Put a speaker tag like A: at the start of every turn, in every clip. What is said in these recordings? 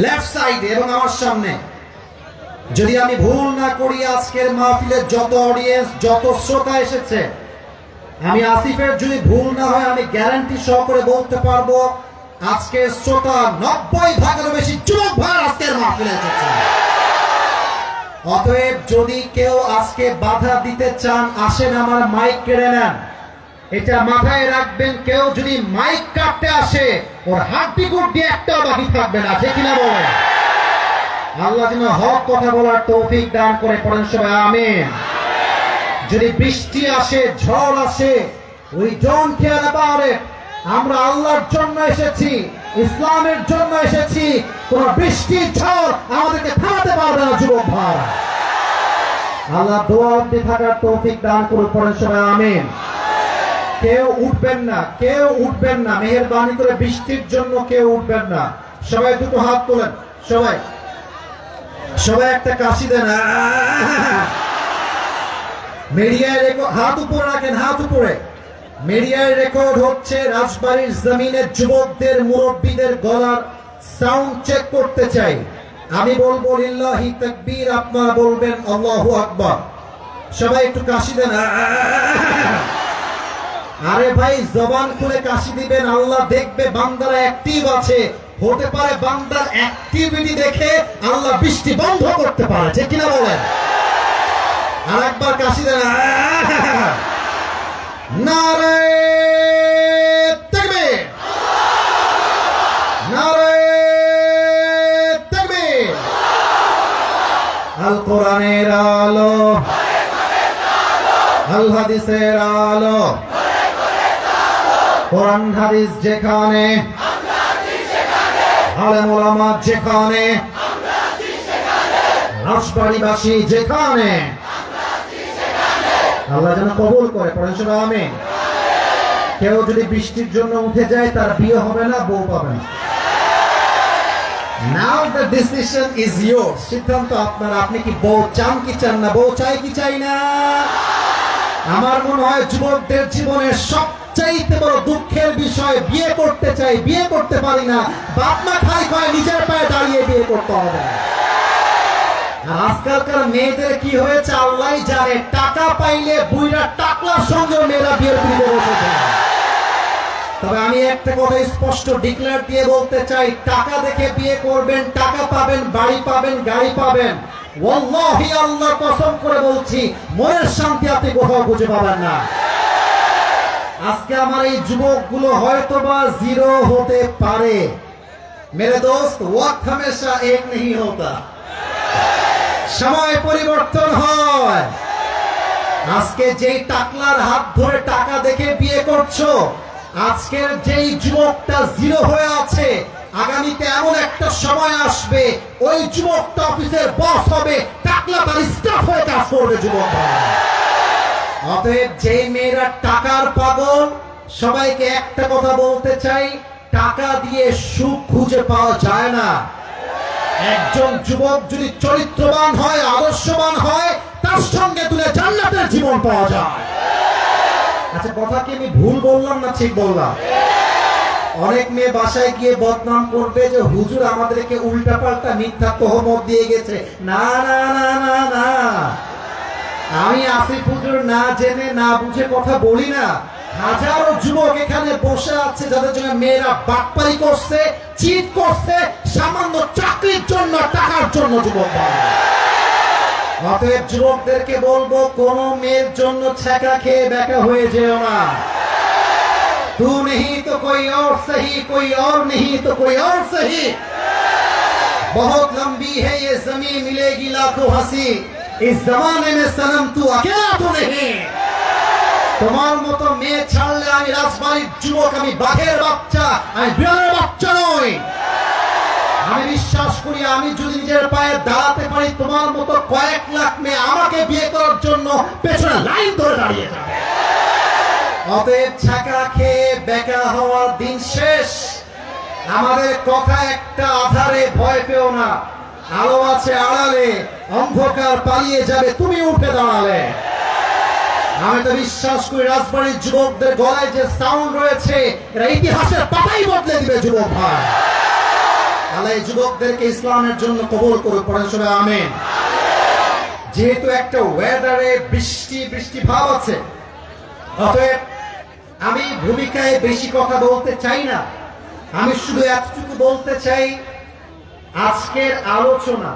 A: Left সাইডে এবং আমার সামনে, যদি আমি ভুল না করি আজকের মাহফিলে যত অডিয়েন্স, যত শ্রোতা এসেছে, আমি আসিফের যদি ভুল না হয় আমি গ্যারান্টি সহকারে বলতে পারবো আজকের শ্রোতা 90% বেশি যুবক ভাই আজকের মাহফিলে এসেছে। অতএব যদি কেউ আজকে বাধা দিতে চান, আসেন আমার মাইক কেড়ে নেন, এটা মাথায় রাখবেন। কেউ যদি মাইক কাটতে আসে ওর হাড্ডি গুড্ডি একটাও বাকি থাকবে না, ঠিক কিনা বলে? আল্লাহ যেন হক কথা বলার তৌফিক দান করে, পড়েন সবাই আমিন। যদি বৃষ্টি আসে, ঝড় আসে, we don't care about it. আমরা আল্লাহর জন্য এসেছি, ইসলামের জন্য এসেছি। কোন বৃষ্টি ঝড় আমাদেরকে থামাতে পারবে না যুবক ভাই। আল্লাহ দোয়া অবধি থাকার তৌফিক দান করুন, পড়েন সবাই আমিন। কেউ উঠবেন না, কেউ উঠবেন না, মেহেরবানি করে বৃষ্টির জন্য কেউ উঠবেন না। সবাই দুটো হাত তোলেন, সবাই সবাই একটা কাশি দেন। মিডিয়ায় রেকর্ড, হাত উপরে রাখেন, হাত উপরে। মিডিয়ায় রেকর্ড হচ্ছে, রাজবাড়ির জমিনের যুবকদের, মুরব্বীদের গলার সাউন্ড চেক করতে চাই। আমি বলবো লিল্লাহি তাকবীর, আপনারা বলবেন আল্লাহু আকবার। সবাই একটু কাশি দেন। আরে ভাই জবান খুলে কাশি দিবেন, আল্লাহ দেখবে বান্দারা অ্যাক্টিভ আছে। হতে পারে বান্দার অ্যাক্টিভিটি দেখে আল্লাহ বৃষ্টি বন্ধ করতে পারে, ঠিক কিনা বলেন? আর একবার কাশি দেন। নারে তাকবীর, নারে তাকবীর। আল কোরআনের আলো, আল হাদিসের আলো, কোরআন হাদিস যেখানে, আলেম ওলামা যেখানে, রাজবাড়িবাসী যেখানে, আল্লাহ যেন কবুল করে, পড়েন সবাই আমিন। কেউ যদি বৃষ্টির জন্য উঠে যায় তার বিয়ে হবে না, বউ পাবে না। Now the decision is yours. সিদ্ধান্ত আপনার, আপনি কি বউ চান কি চান না, বউ চাই কি চাই না। আমার মনে হয় যুবকদের জীবনের সবচাইতে বড় দুঃখের বিষয়, বিয়ে করতে চাই, বিয়ে করতে পারি না। বাপ মা খাই খায়, নিজের পায়ে দাঁড়িয়ে বিয়ে করতে হবে। আর আজকালকার মেয়েদের কি হয়েছে আল্লাহই জানে, টাকা পাইলে বুইরা টাকলার সঙ্গে মেয়েরা বিয়ের পিড়িতে বসেছে। তবে আমি একটা কথা স্পষ্ট ডিক্লেয়ার দিয়ে বলতে চাই, টাকা দেখে বিয়ে করবেন, টাকা পাবেন, বাড়ি পাবেন, গাড়ি পাবেন, ওয়াল্লাহি আল্লাহর কসম করে বলছি মনের শান্তি আপনি কোথাও খুঁজে পাবেন না। আজকে আমার এই যুবকগুলো হয়তো বা জিরো হতে পারে, মেরে দোস্ত ওয়াক্ত হামেশা এক নেই হতা, সময় পরিবর্তন হয়। আজকে যেই টাকলার হাত ধরে টাকা দেখে বিয়ে করছো, আজকের যেই যুবকটা জিরো হয়ে আছে, আগামীতে এমন একটা সময় আসবে ওই যুবকটা অফিসের বস হবে, টাকলা তার স্টাফ হয়ে কাজ করবে যুবক। অতএব যে মেয়েরা টাকার পাগল, সবাইকে একটা কথা বলতে চাই, টাকা দিয়ে সুখ খুঁজে পাওয়া যায় না। একজন যুবক যদি চরিত্রবান হয়, আদর্শবান হয়, তার সঙ্গে তুলে জান্নাতের জীবন পাওয়া যায়। আচ্ছা, কথা কি আমি ভুল বললাম না ঠিক বললাম? অনেক মেয়ে বাসায় গিয়ে বদনাম করবে যে হুজুর আমাদেরকে উল্টাপাল্টা মিথ্যা তহমত দিয়ে গেছে। না না না না না, আমি আসিফ হুজুর না জেনে না বুঝে কথা বলি না। হাজারো যুবক এখানে বসে আছে যাদের জন্য মেয়েরা বাটপারি করছে, চিট করছে, সামান্য চাকরির জন্য, টাকার জন্য যুবক। অতএব যুবকদেরকে বলবো, কোন মেয়ের জন্য ছ্যাঁকা খেয়ে বেকা হয়ে যেও না। तू नहीं तो कोई और सही, कोई और नहीं तो कोई और सही। बहुत लंबी है ये ज़मीन, मिलेगी लाखों हंसी, इस जमाने में सनम तू अकेला तो नहीं। তোমার মতো মেয়ে ছাড়লে আমি রাজবাড়ির যুবক, আমি বাঘের বাচ্চা, আমি বিড়ালের বাচ্চা নই। আমি বিশ্বাস করি আমি যদি নিজের পায়ে দাঁড়াতে পারি, তোমার মতো কয়েক লাখ মেয়ে আমাকে বিয়ে করার জন্য পেছনে লাইন ধরে দাঁড়িয়ে যাবে। অতএব ছাকা খেয়ে বেকা হওয়ার দিন শেষ। আমাদের কথা একটা, আধারে ভয় পেও না, আলো আছে আড়ালে, অন্ধকার পালিয়ে যাবে তুমি উঠে দাঁড়ালে। আমি তো বিশ্বাস করি রাজবাড়ির যুবকদের গলায় যে সাউন্ড রয়েছে, এরা ইতিহাসের পাতাই বদলে দিবে যুবক ভাই। আল্লাহ এই যুবকদেরকে ইসলামের জন্য কবুল করুক, পড়েন সবাই আমিন। যেহেতু একটা ওয়েদারে বৃষ্টি বৃষ্টি ভাব আছে, অতএব আমি ভূমিকায় বেশি কথা বলতে চাই না। আমি শুধু এতটুকু বলতে চাই, আজকের আলোচনা,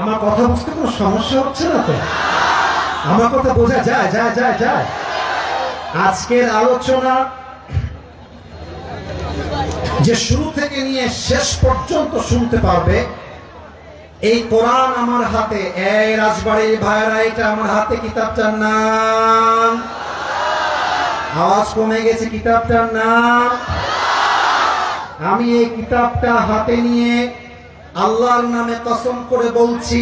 A: আমার কথা বুঝতে কোনো সমস্যা হচ্ছে না তো? আমার কথা বোঝা যায় যায় যায় যায়? আজকের আলোচনা যে শুরু থেকে নিয়ে শেষ পর্যন্ত শুনতে পারবে, এই কোরআন আমার হাতে, এই রাজবাড়ির ভাইরা, এটা আমার হাতে কিতাবটার নাম, আওয়াজ কমে গেছে, কিতাবটার নাম, আমি এই কিতাবটা হাতে নিয়ে আল্লাহর নামে কসম করে বলছি,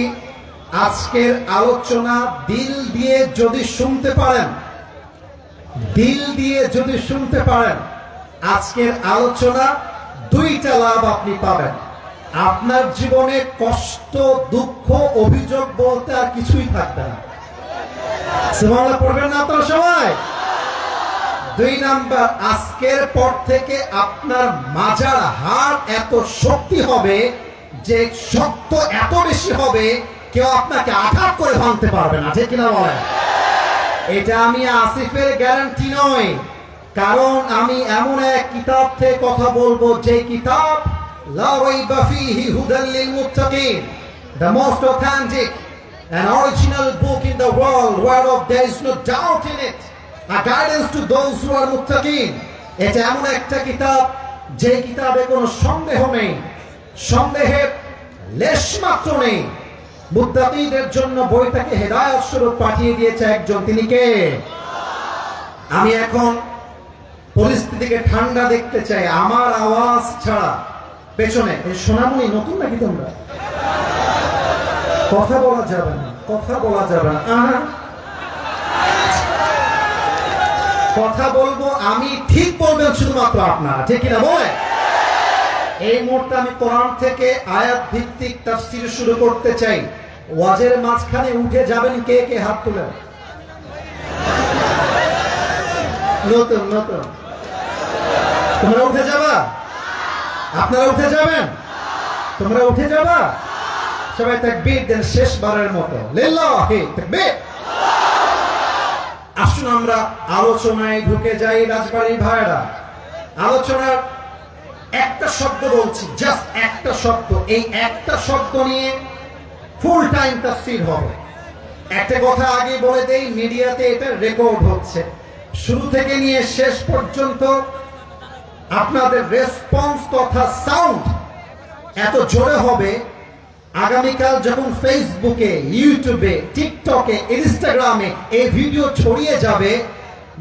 A: আজকের আলোচনা দিল দিয়ে যদি শুনতে পারেন, দিল দিয়ে যদি শুনতে পারেন, আজকের আলোচনা দুইটা লাভ আপনি পাবেন। আপনার জীবনে কষ্ট, দুঃখ, অভিযোগ বলতে আর কিছুই থাকবে না। সুবহানাল্লাহ পড়বেন না আপনারা সবাই? দুই নাম্বার, আজকের পর থেকে আপনার মাজার হাড় এত শক্তি হবে যে শক্ত এত বেশি হবে, কেউ আপনাকে আঘাত করে ভাঙতে পারবে না, ঠিক কিনা বলেন? এটা আমি আসিফের গ্যারান্টি নয়, কারণ আমি এমন এক কিতাব থেকে কথা বলবো, যে কিতাব লা রাইবা ফীহি হুদাল লিল মুত্তাকিন, the most authentic and original book in the world, whereof there is no doubt in it, a guidance to those who are muttaqin। এটা এমন একটা কিতাব, যে কিতাবে কোনো সন্দেহ নেই, সন্দেহের লেশ মাত্র নেই। মুত্তাকিদের জন্য বইটাকে হেদায়েত স্বরূপ পাঠিয়ে দিয়েছে একজন, তিনি কে? আমি এখন পরিস্থিতিকে ঠান্ডা দেখতে চাই, আমার আওয়াজ ছাড়া পেছনে এই সোনামণি নতুন নাকি তোমরা? কথা বলা যাবে না, কথা বলা যাবে না। কথা বলবো আমি, ঠিক বলবেন শুধুমাত্র আপনারা, ঠিক কিনা বলে? এই মুহূর্তে আমি কোরআন থেকে আয়াত ভিত্তিক তাফসীর শুরু করতে চাই। ওয়াজের মাঝখানে উঠে যাবেন কে কে? হাত তুলেন। নতুন নতুন তোমরা উঠে যাবা? আপনারা উঠে যাবেন? তোমরা উঠে যাবা? সবাই তাকবীর দেন শেষবারের মতো, লিল্লাহি তাকবীর। আসুন আমরা আলোচনায় ঢুকে যাই রাজবাড়ির ভাইরা। আলোচনার একটা শব্দ বলছি, জাস্ট একটা শব্দ, এই একটা শব্দ নিয়ে ফুল টাইম তাফসীর হবে। একটা কথা আগে বলে দেই, মিডিয়াতে এটা রেকর্ড হচ্ছে, শুরু থেকে নিয়ে শেষ পর্যন্ত আপনাদের রেসপন্স তথা সাউন্ড এত জোরে হবে, আগামীকাল যখন ফেসবুকে, ইউটিউবে, টিকটকে, ইনস্টাগ্রামে এই ভিডিও ছড়িয়ে যাবে,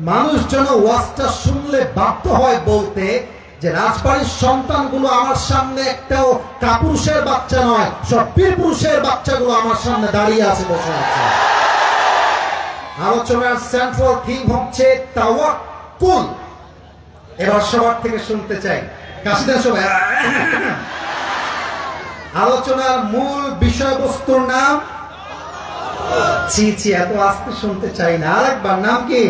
A: মানুষজন ওয়াজটা শুনলে বাধ্য হয় বলতে যে রাজবাড়ির সন্তানগুলো আমার সামনে একটাও কাপুরুষের বাচ্চা নয়, সব বীর পুরুষের বাচ্চাগুলো আমার সামনে দাঁড়িয়ে আছে, বসে আছে। আলোচনার সেন্ট্রাল থিম হচ্ছে তাওয়াক্কুল। এবার সবার থেকে শুনতে চাই, কাশিদার সবাই। আলোচনার মূল বিষয়বস্তুর নাম, ছি ছি এত আস্তে শুনতে চাই না, আরেকবার, নাম কি?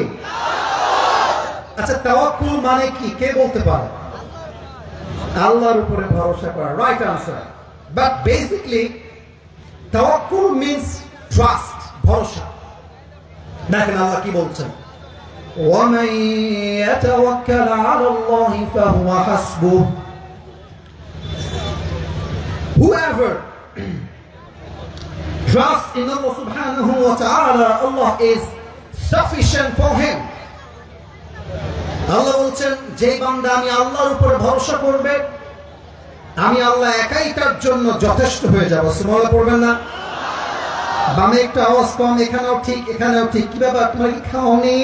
A: আচ্ছা, তাওয়াক্কুল মানে কি কে বলতে পারে? আল্লাহর উপরে ভরসা করা, রাইট আনসার। বাট বেসিকলি তাওয়াক্কুল মিন্স ট্রাস্ট, ভরসা। দেখেন আল্লাহ কি বলছেন, وَمَن يَتَوَكَّلْ عَلَى اللَّهِ فَهُوَ حَسْبُهُ। Whoever trusts in Allah subhanahu wa ta'ala, Allah is sufficient for him। আল্লাহ বলছেন, যে বান্দা আমি আল্লাহর উপর ভরসা করবে, আমি আল্লাহ একাই তার জন্য যথেষ্ট হয়ে যাব। সুবহানাল্লাহ পড়বেন না? বামে একটু আওয়াজ কম, এখানেও ঠিক, এখানেও ঠিক। কি ব্যাপার, তোমার কি খাওনি?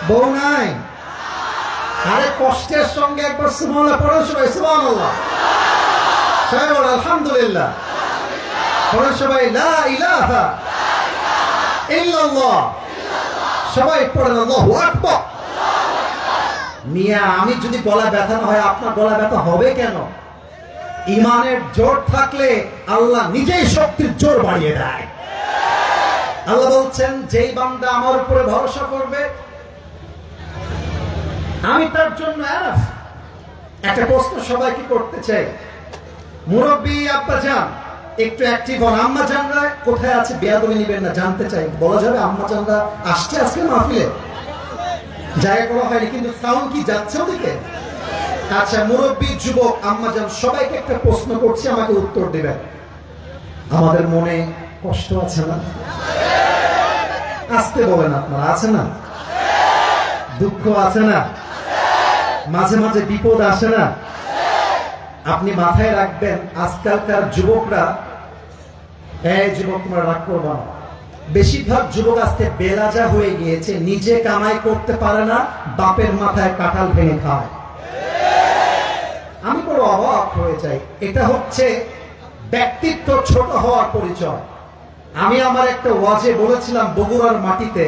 A: বউ নাই? আরে কষ্টের সঙ্গে একবার সুবহানাল্লাহ পড়ো সবাই, সুবহানাল্লাহ। সবাই বলো আলহামদুলিল্লাহ। পড়ো সবাই লা ইলাহা ইল্লাল্লাহ। সবাই পড়েন আল্লাহু আকবার। মিয়া, আমি যদি গলা ব্যথা না হয়, আপনার গলা ব্যথা হবে কেন? ইমানের জোর থাকলে আল্লাহ নিজেই শক্তির জোর বাড়িয়ে দেয়। আল্লাহ বলছেন, যেই বান্দা আমার উপরে ভরসা করবে, আমি তার জন্য এনাফ। একটা প্রশ্ন সবাইকে করতে চাই, মুরব্বী আব্বাজান একটু অ্যাক্টিভ হন। আম্মাজানরা কোথায় আছে? বেয়াদবি নিবেন না, জানতে চাই। বলা যাবে আম্মাজানরা আসছে আজকে মাহফিলে? জায়গা করা হয়নি, কিন্তু সাউন্ড কি যাচ্ছে ওদিকে? আচ্ছা, মুরব্বী, যুবক, আম্মাজান সবাইকে একটা প্রশ্ন করছি, আমাকে উত্তর দিবেন। আমাদের মনে কষ্ট আছে না? আসতে বলেন, আপনারা আছে না? দুঃখ আছে না? মাঝে মাঝে বিপদ আসে না? আপনি মাথায় রাখবেন, আজকালকার যুবকরা, যুবক তোমরা রাগ করবা না, বেশিরভাগ যুবক আজকে বেলাজা হয়ে গিয়েছে, নিজে কামাই করতে পারে না, বাপের মাথায় কাঁঠাল ভেঙে খায়। আমি বড় অবাক হয়ে যাই। এটা হচ্ছে ব্যক্তিত্ব ছোট হওয়ার পরিচয়। আমি আমার একটা ওয়াজে বলেছিলাম, বগুড়ার মাটিতে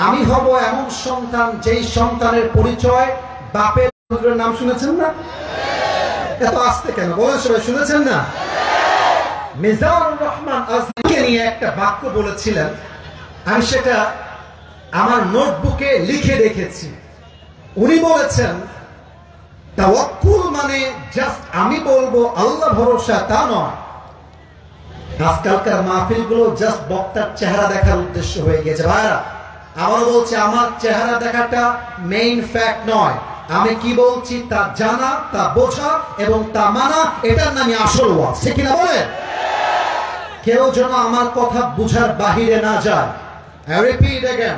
A: আমি হব এমন সন্তান যেই সন্তানের পরিচয় বাপের। নাম শুনেছেন না? এত আসতে কেন বলেন সবাই, শুনেছেন না? মিজানুর রহমান আজমিকে নিয়ে একটা বাক্য বলেছিলেন, আমি সেটা আমার নোটবুকে লিখে রেখেছি। উনি বলেছেন, তাওয়াক্কুল মানে জাস্ট আমি বলবো আল্লাহ ভরসা, তা নয়। আজকালকার মাহফিলগুলো জাস্ট বক্তার চেহারা দেখার উদ্দেশ্য হয়ে গেছে। ভাইরা, আবার বলছে, আমার চেহারা দেখাটা মেইন ফ্যাক্ট নয়। আমি কি বলছি তা জানা, তা বোঝা এবং তা মানা, এটার নামই আসল ওয়াজ, ঠিক কিনা বলেন? কেউ যেন আমার কথা বুঝার বাহিরে না যায়। রিপিট अगेन,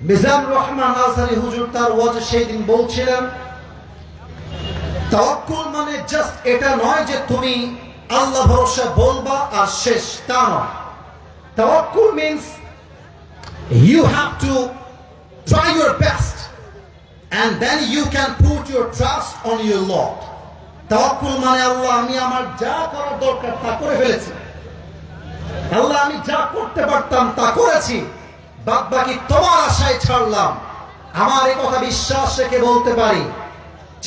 A: মিজানুর রহমান আজহারী হুজুর তার ওয়াজে সেই দিন বলছিলেন, তাওয়াক্কুল মানে জাস্ট এটা নয় যে তুমি আল্লাহ ভরসা বলবা আর শেষ, তা নয়। তাওয়াক্কুল means you have to try your best and then you can put your trust on your Lord. তাওয়াক্কুল মানে আল্লাহ, আমি আমার যা করার দরকার তা করে ফেলেছি, আল্লাহ আমি যা করতে পারতাম তা করেছি, বাদ বাকি তোমার আশায় ছাড়লাম। আমার এই কথা বিশ্বাস রেখে বলতে পারি,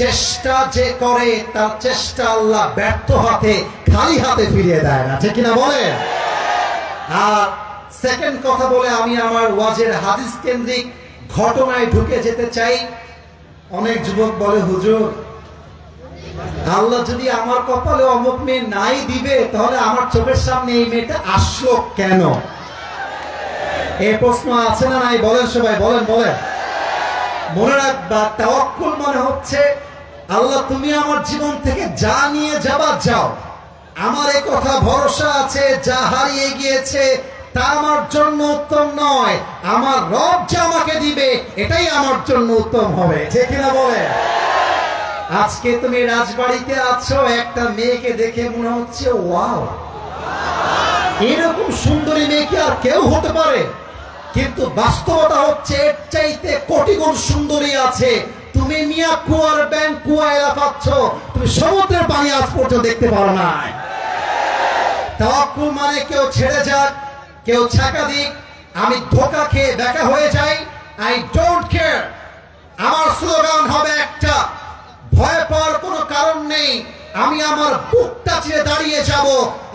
A: চেষ্টা যে করে তার চেষ্টা আল্লাহ ব্যর্থ হাতে, খালি হাতে ফিরিয়ে দেয় না, ঠিক কিনা বলেন? আর সেকেন্ড কথা বলে আমি আমার ওয়াজের হাদিস কেন্দ্রিক ঘটনায় ঢুকে যেতে চাই। অনেক যুবক বলে, হুজুর আল্লাহ যদি আমার কপালে অমুক মেয়ে নাই দিবে, তাহলে আমার চোখের সামনে এই মেয়েটা আসলো কেন? এই প্রশ্ন আছে না নাই? বলেন সবাই, বলেন বলেন। মনে রাখবা, তাওয়াক্কুল মানে হচ্ছে আল্লাহ তুমি আমার জীবন থেকে যা নিয়ে যাবা যাও, আমার এই কথা ভরসা আছে, যা হারিয়ে গিয়েছে তা আমার জন্য উত্তম নয়, আমার রব যা আমাকে দিবে এটাই আমার জন্য উত্তম হবে, ঠিক কিনা বলে? আজকে তুমি রাজবাড়িতে আছো, একটা মেয়েকে দেখে মনে হচ্ছে ওয়াও, এরকম সুন্দরী মেয়ে কি আর কেউ হতে পারে? কিন্তু বাস্তবতা হচ্ছে এর চাইতে কোটি গুণ সুন্দরী আছে। তুমি মিয়া কুয়ার ব্যাংক কুয়া এলাকাচ্ছ, তুমি সমুদ্রের পানি আজ পর্যন্ত দেখতে পারো না। তাওয়াক্কুল মানে কেউ ছেড়ে যাক, কেউ ছাকা দিক, আমি ধোকা খেয়ে দেখা হয়ে যাই, আই ডোন্ট কেয়ার। আমার স্লোগান হবে একটা, ভয় পাওয়ার কোনো কারণ নেই, আমি আমার বুকটা চিরে দাঁড়িয়ে যাব।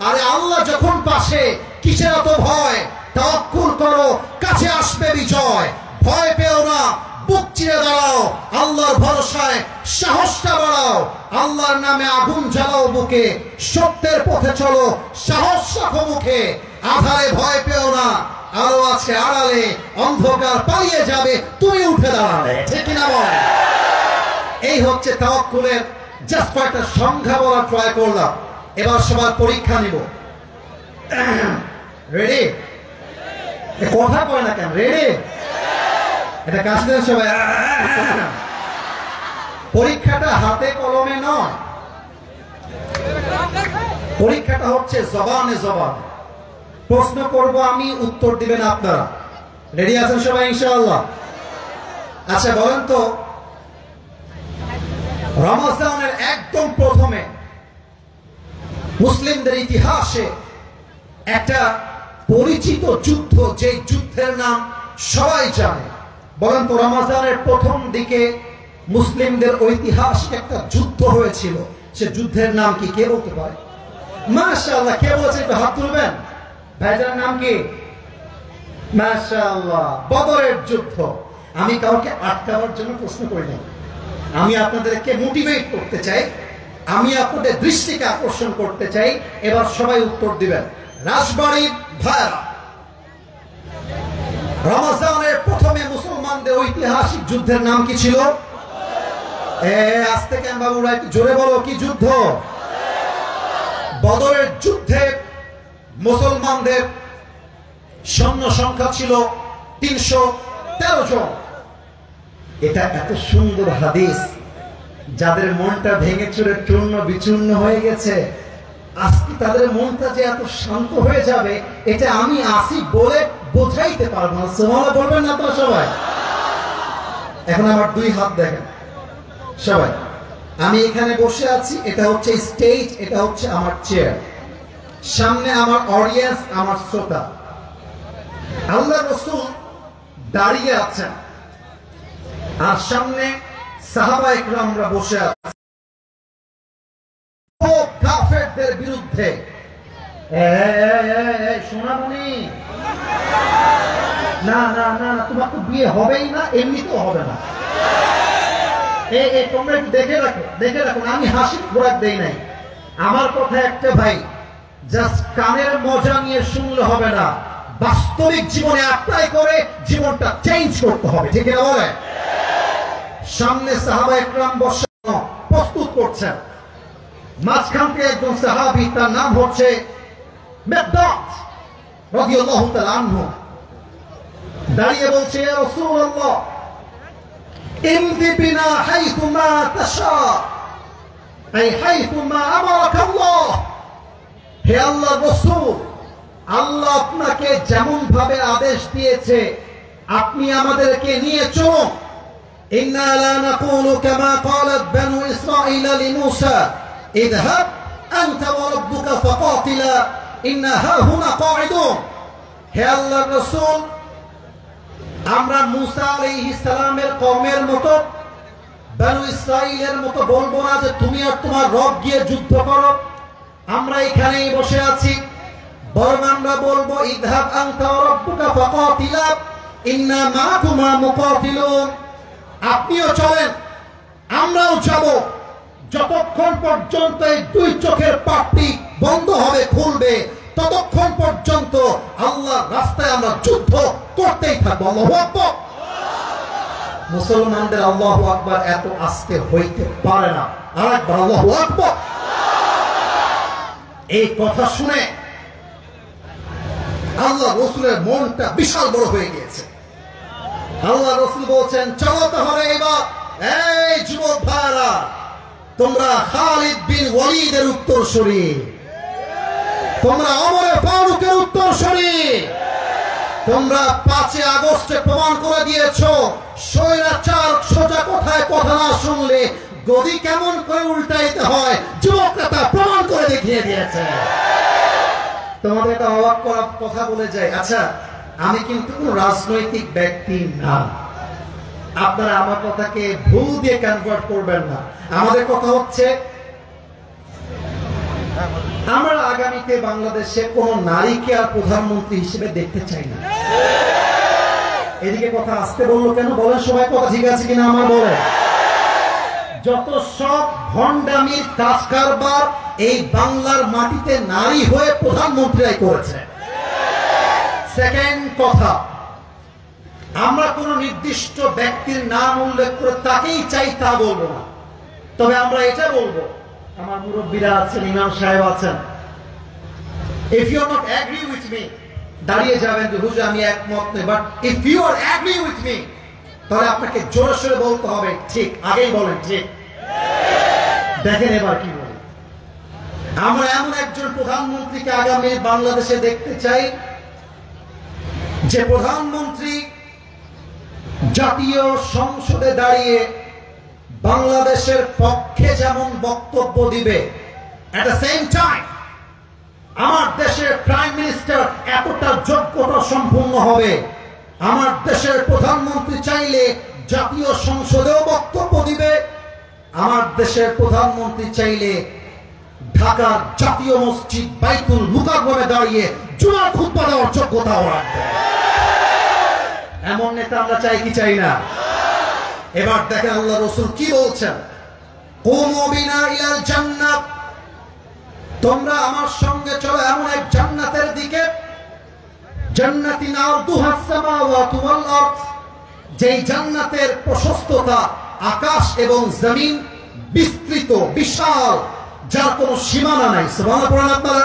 A: আরে আল্লাহ যখন পাশে, কিসের এত ভয়? তাওয়াক্কুল করো, কাছে আসবে বিজয়। ভয় পেও না, বুক চিরে দাঁড়াও, আল্লাহর ভরসায় সাহসটা বাড়াও। আল্লাহর নামে আগুন জ্বালাও বুকে, সত্যের পথে চলো, সাহস রাখো মুখে। আধারে ভয় পেও না, আলো আছে আড়ালে, অন্ধকার পালিয়ে যাবে তুমি উঠে দাঁড়ালে, ঠিক কিনা বল? এই হচ্ছে তাওয়াক্কুলের জাস্ট কয়েকটা সংখ্যা বলা ট্রাই করলাম। এবার সবার পরীক্ষা নিব। রেডি? কথা কয় না কেন? রেডি? এটা কাজ দেন সবাই। পরীক্ষাটা হাতে কলমে নয়, পরীক্ষাটা হচ্ছে জবানে জবান। প্রশ্ন করব আমি, উত্তর দিবেন আপনারা। রেডি আছেন সবাই ইনশাআল্লাহ? আচ্ছা বলেন তো, রমজানের একদম প্রথমে মুসলিমদের ইতিহাসে একটা পরিচিত যুদ্ধ, যে যুদ্ধের নাম সবাই জানে, বলেন তো রমজানের প্রথম দিকে মুসলিমদের ঐতিহাসিক একটা যুদ্ধ হয়েছিল, সে যুদ্ধের নাম কি? কে বলতে পারে? মাশাআল্লাহ, কে বলছে? একটু হাত তুলবেন। ভাইজানের নাম কি? মাশাআল্লাহ, বদরের যুদ্ধ। আমি কাউকে আটকাবার জন্য প্রশ্ন করি না, আমি আপনাদেরকে মোটিভেট করতে চাই। আমি আপনাদের দৃষ্টিকে আকর্ষণ করতে চাই। এবার সবাই উত্তর দিবেন। রাজবাড়ির ভাইরা, রমজানের প্রথমে মুসলমানদের ঐতিহাসিক যুদ্ধের নাম কি ছিল? আজ থেকে বাবুরা একটু জোরে বলো, কি যুদ্ধ? বদরের যুদ্ধে মুসলমানদের সৈন্য সংখ্যা ছিল 313 জন। এটা এত সুন্দর হাদিস, যাদের মনটা ভেঙে চুরে চূর্ণ বিচূর্ণ হয়ে গেছে, আজকে তাদের মনটা যে এত শান্ত হয়ে যাবে, এটা আমি আসি বলে বোঝাইতে পারবো না। সুবহানাল্লাহ বলবেন না তো সবাই? এখন আমার দুই হাত দেখেন সবাই। আমি এখানে বসে আছি, এটা হচ্ছে স্টেজ, এটা হচ্ছে আমার চেয়ার, সামনে আমার অডিয়েন্স, আমার শ্রোতা। আল্লাহ রাসূল দাঁড়িয়ে আছেন, আর সামনে সাহাবা ইকরামরা বসে আছেন কাফেরদের বিরুদ্ধে। সোনামণি, না না না, তোমার তো বিয়ে হবেই না, এমনিতেও হবে না। তোমরা একটু দেখে রাখো, দেখে রাখো। আমি হাসি খোরাক দেই নাই। আমার কথা একটা ভাই, জাস্ট কানের মজা নিয়ে শুনলে হবে না, বাস্তবিক জীবনে অ্যাপ্লাই করে জীবনটা চেঞ্জ করতে হবে, ঠিক না বলে? সামনে সাহাবা ইকরাম বসে প্রস্তুত করছেন। মাঝখান থেকে একজন সাহাবী, তার নাম হচ্ছে মিকদাদ রাদিয়াল্লাহু তাআলা আনহু, দাঁড়িয়ে বলছে, ইয়া রাসূলুল্লাহ ইমদি বিনা হাইথু মা তাশা, আই হাইথু মা আমারাকা আল্লাহ। হে আল্লাহর রাসূল, আল্লাহ আপনাকে যেমন ভাবে আদেশ দিয়েছে আপনি আমাদেরকে নিয়ে চলুন। ইন্না লা নাকুলু কামা ক্বালাত বানু ইসরাঈল লিমূসা ইযহাব আনতা ওয়া রাব্বুকা ফাকাতিলা ইন্না হাহুনা কাঈদুন। হে আল্লাহর রাসূল, আমরা মূসা আলাইহিস সালামের কওমের মতো, বানু ইসরাঈলের মতো বলবো না যে তুমি আর তোমার রব গিয়ে যুদ্ধ করো, আমরা এখানেই বসে আছি। বরং আমরা বলবো, ইযহাব আনতা ওয়া রাব্বুকা ফাকাতিলা ইন্না মাআকুমা মুকাতিলুন। আপনিও চলেন, আমরাও যাব, যতক্ষণ পর্যন্ত এই দুই চোখের পাপড়ি বন্ধ হবে, খুলবে, ততক্ষণ পর্যন্ত আল্লাহর রাস্তায় আমরা যুদ্ধ করতেই থাকবো। আল্লাহু আকবার। মুসলমানদের আল্লাহু আকবার এত আস্তে হইতে পারে না। আরেকবার আল্লাহু আকবার। এই কথা শুনে আল্লাহ রাসূলের মনটা বিশাল বড় হয়ে গিয়েছে। আল্লাহ রাসূল বলছেন, চলো তাহলে এবার, এই যুবক ভাইরা, তোমরা খালিদ বিন ওয়ালিদের উত্তরসূরি, তোমরা ওমর ফারুকের উত্তরসূরি, তোমরা 5 আগস্টে প্রমাণ করে দিয়েছো স্বৈরাচার সোজা কথায় কথা না শুনলে গদি কেমন করে উল্টাইতে হয়, যুবকরা তা প্রমাণ করে দেখিয়ে দিয়েছে। তোমাদের একটা অবাক করার কথা বলে যায়। আচ্ছা, আমি কিন্তু কোন রাজনৈতিক ব্যক্তি না, আপনারা আমার কথাকে ভুল দিয়ে কনভার্ট করবেন না। আমাদের কথা হচ্ছে, আমরা আগামীতে বাংলাদেশে কোন নারীকে আর প্রধানমন্ত্রী হিসেবে দেখতে চাই না। এদিকে কথা আসতে বললো কেন বলেন সবাই? কথা ঠিক আছে কিনা আমার বলে? যত সব ভণ্ডামির কাজ কারবার এই বাংলার মাটিতে নারী হয়ে প্রধানমন্ত্রীরাই করেছে। সেকেন্ড কথা, আমরা কোন নির্দিষ্ট ব্যক্তির নাম উল্লেখ করে তাকেই চাই তা বলবো না, তবে আমরা এটা বলবো, আমার মুরব্বীরা আছেন, ইমাম সাহেব আছেন, if you are not agree with me, দাঁড়িয়ে যাবেন যে হুজুর আমি একমত নই, but if you are agree with me, তাহলে আপনাকে জোরে সোরে বলতে হবে ঠিক, আগেই বলেন ঠিক। দেখেন এবার কি বলি। আমরা এমন একজন প্রধানমন্ত্রীকে আগামী বাংলাদেশে দেখতে চাই, যে প্রধানমন্ত্রী জাতীয় সংসদে দাঁড়িয়ে বাংলাদেশের পক্ষে যেমন বক্তব্য দিবে, এট দ্য সেম টাইম আমার দেশের প্রাইম মিনিস্টার এতটা যোগ্যতা সম্পন্ন হবে, আমার দেশের প্রধানমন্ত্রী চাইলে জাতীয় সংসদেও বক্তব্য দিবে, আমার দেশের প্রধানমন্ত্রী চাইলে ঢাকার জাতীয় মসজিদ বাইতুল মুকাররমে দাঁড়িয়ে জুমার খুতবা দেওয়ার যোগ্যতাও রাখবে। এমন নেতা আমরা চাই কি চাই না? এবার দেখেন আল্লাহ রাসূল কি বলছেন। কুমু বিনা ইলাল জান্নাত, তোমরা আমার সঙ্গে চলো এমন এক জান্নাতের দিকে, জান্নাতিন আরদুহাস সামাওয়াতু ওয়াল আরদ, যেই জান্নাতের প্রশস্ততা আকাশ এবং জমিন, বিস্তৃত বিশাল, যার কোনো সীমানা নাই। সুবহানাল্লাহ পড়েন আপনারা।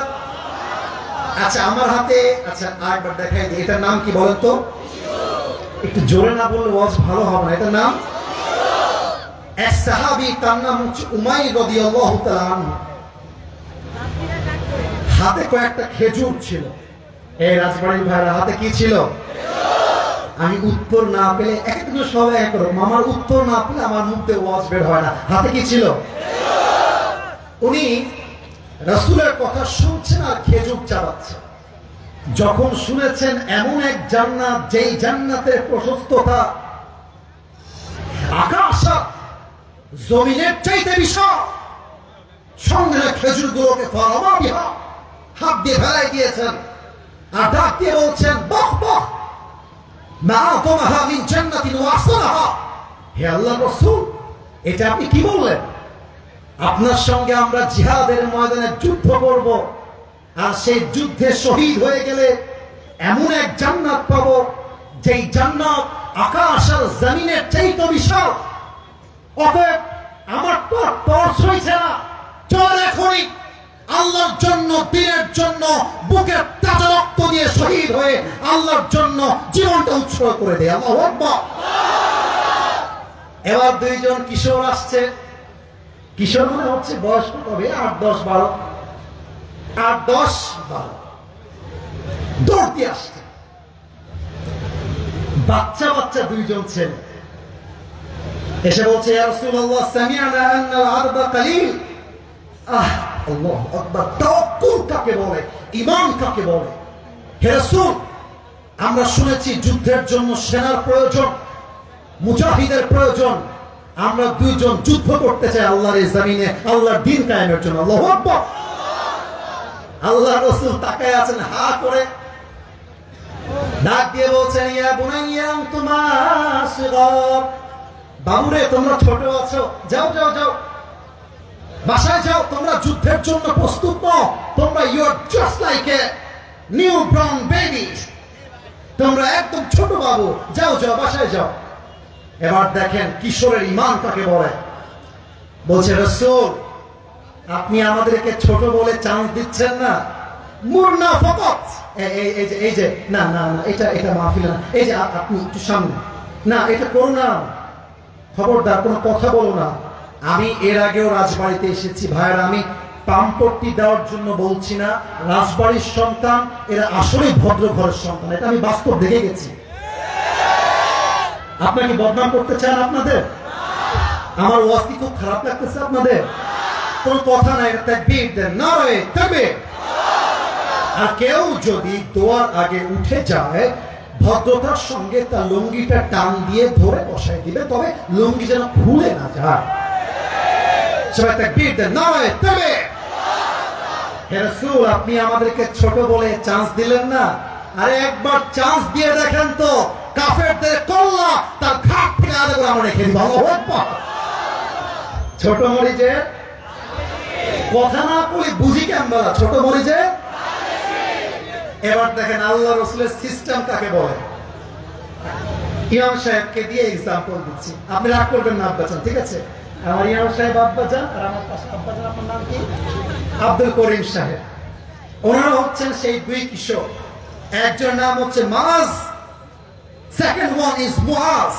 A: আচ্ছা আমার হাতে, আচ্ছা আরেকবার দেখাই দিই, এটার নাম কি বলেন তো? একটু জোরে না বললে ওয়াজ ভালো হবে না। এটার নাম এক সাহাবী, তার নাম হচ্ছে উমাইর রাদিয়াল্লাহু তাআলা আনহু। হাতে কয়েকটা খেজুর ছিল। এই রাজবাড়ির ভাইরা হাতে কি ছিল? আমি উত্তর না পেলে একদিন সবাই এক করো, আমার উত্তর না পেলে আমার মুখে ওয়াজ বের হয় না। হাতে কি ছিল? উনি রাসূলের কথা শুনছেন আর খেজুর চাবাচ্ছে। যখন শুনেছেন এমন এক জান্নাত, যেই জান্নাতের প্রশস্ততা আকাশ জমিনের চাইতে বিশাল, সঙ্গে খেজুরগুলোকে হাত দিয়ে ফেলাই দিয়েছেন আর ডাক দিয়ে বলছেন, বাহ বাহ মা তোমাহা মিন জান্নাতিন ওয়া আসরাহা। হে আল্লাহর রাসূল, এটা আপনি কি বললেন? আপনার সঙ্গে আমরা জিহাদের ময়দানে যুদ্ধ করব, আর সেই যুদ্ধে শহীদ হয়ে গেলে এমন এক জান্নাত পাবো, যেই জান্নাত আকাশ আর জমিনের চাইতে বিশাল। অতএব আমার তো টর্চ হয়েছে না, চল এখনই আল্লাহর জন্য, দিনের জন্য বুকের তাজা রক্ত দিয়ে শহীদ হয়ে আল্লাহর জন্য জীবনটা উৎসর্গ করে দেয়। আল্লাহু আকবার। এবার দুইজন কিশোর আসছে। কিশোর মানে হচ্ছে বয়স কবে? 8-10-12, 8-10-12 দৌড় দিয়ে আসছে। বাচ্চা বাচ্চা দুইজন ছেলে এসে বলছে, ইয়া রাসূলুল্লাহ সামি'না আন্নাল আরদা কালিল। আল্লাহু আকবার। তাওয়াক্কুল কাকে বলে, ঈমান কাকে বলে? হে রাসূল, আমরা শুনেছি যুদ্ধের জন্য সেনার প্রয়োজন, মুজাহিদের প্রয়োজন। আমরা দুইজন যুদ্ধ করতে চাই আল্লাহর এই জমিনে, আল্লাহর দ্বীন কায়েমের জন্য। আল্লাহু আকবার। আল্লাহর রাসূল তাকায় আছেন হা করে, ডাক দিয়ে বলছেন, ইয়া বুনাইয়া আনতুমা সিগার। বাবুরে, তোমরা ছোট আছো, যাও যাও যাও, বাসায় যাও, তোমরা যুদ্ধের জন্য প্রস্তুত নও। তোমরা you are just like a new born baby, তোমরা একদম ছোট বাবু, যাও যাও বাসায় যাও। এবার দেখেন কিশোরের ঈমান কাকে বলে। বলছে, রাসূল আপনি আমাদেরকে ছোট বলে চান্স দিচ্ছেন না। মুরনা ফকত, এই যে না না না, এটা এটা মাহফিল না, এই যে আপনি একটু সামনে, না এটা করো না, খবরদার কোনো কথা বলো না। আমি এর আগেও রাজবাড়িতে এসেছি ভাইয়েরা, আমি পাম্পট্টি দেওয়ার জন্য বলছি না। রাজবাড়ির সন্তান এরা আসলেই ভদ্র ঘরের সন্তান, এটা আমি বাস্তব দেখে গেছি। আপনাকে বদনাম করতে চান আপনাদের? আমার ওয়াজ কি খুব খারাপ লাগতেছে আপনাদের? কোনো কথা নাই, তাকবীর দেন, নারে তাকবীর। আর কেউ যদি দোয়ার আগে উঠে যায়, ভদ্রতার সঙ্গে তার লুঙ্গিটা টান দিয়ে ধরে বসায় দিবে, তবে লুঙ্গি যেন খুলে না যায়। সবাই তাকবীর দেন, নারে তাকবীর। হে রাসূল, আপনি আমাদেরকে ছোট বলে চান্স দিলেন না। আরে একবার চান্স দিয়ে দেখেন তো, কাফেরদের কল্লা তার ঘাট থেকে আলাদা করে আমরা রেখে দিব। আল্লাহু আকবার। ছোট মরিচে কথা না বলি বুঝি কেমন, ছোট মরিচে। এবার দেখেন আল্লাহ রাসূলের সিস্টেম কাকে বলে। ইমাম সাহেবকে দিয়ে এক্সাম্পল দিচ্ছি, আপনি রাগ করবেন না আব্বাজান, ঠিক আছে? আমার ইমাম সাহেব আব্বাজান, আর আমার পাশে আব্বাজান, আপনার নাম কি? আব্দুল করিম সাহেব। ওনারা হচ্ছেন সেই দুই কিশোর। একজন নাম হচ্ছে মাজ, second one is Muaz.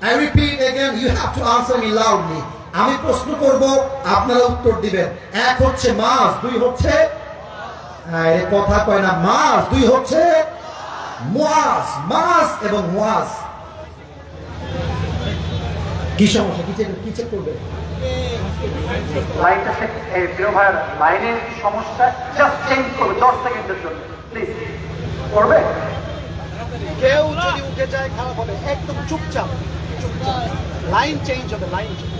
A: I repeat again, you have to answer me loudly. আমি প্রশ্ন করব, আপনারা উত্তর দিবেন। এক হচ্ছে মাজ, দুই হচ্ছে, আরে কথা কয় না, মাজ, দুই হচ্ছে মুআজ। মাজ এবং মুআজ। কি সমস্যা? কি চেক করবে?
B: লাইনটা এই প্রিয় ভাইয়ের লাইনের সমস্যা, জাস্ট চেঞ্জ করবে 10 সেকেন্ডের জন্য প্লিজ। করবে? কেউ যদি উঠে যায় খারাপ হবে, একদম চুপচাপ চুপচাপ, লাইন চেঞ্জ হবে, লাইন চেঞ্জ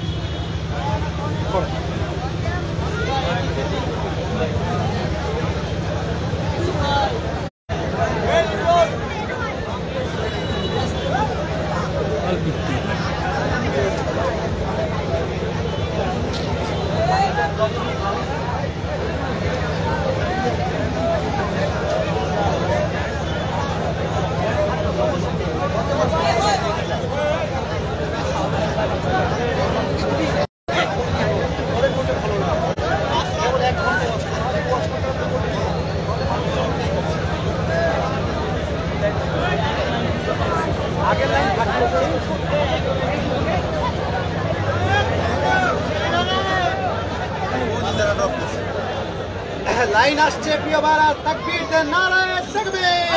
B: লাইন আসছে প্রিয় ভাইরা, তাকবীর দেন, নারায়ে তাকবীর।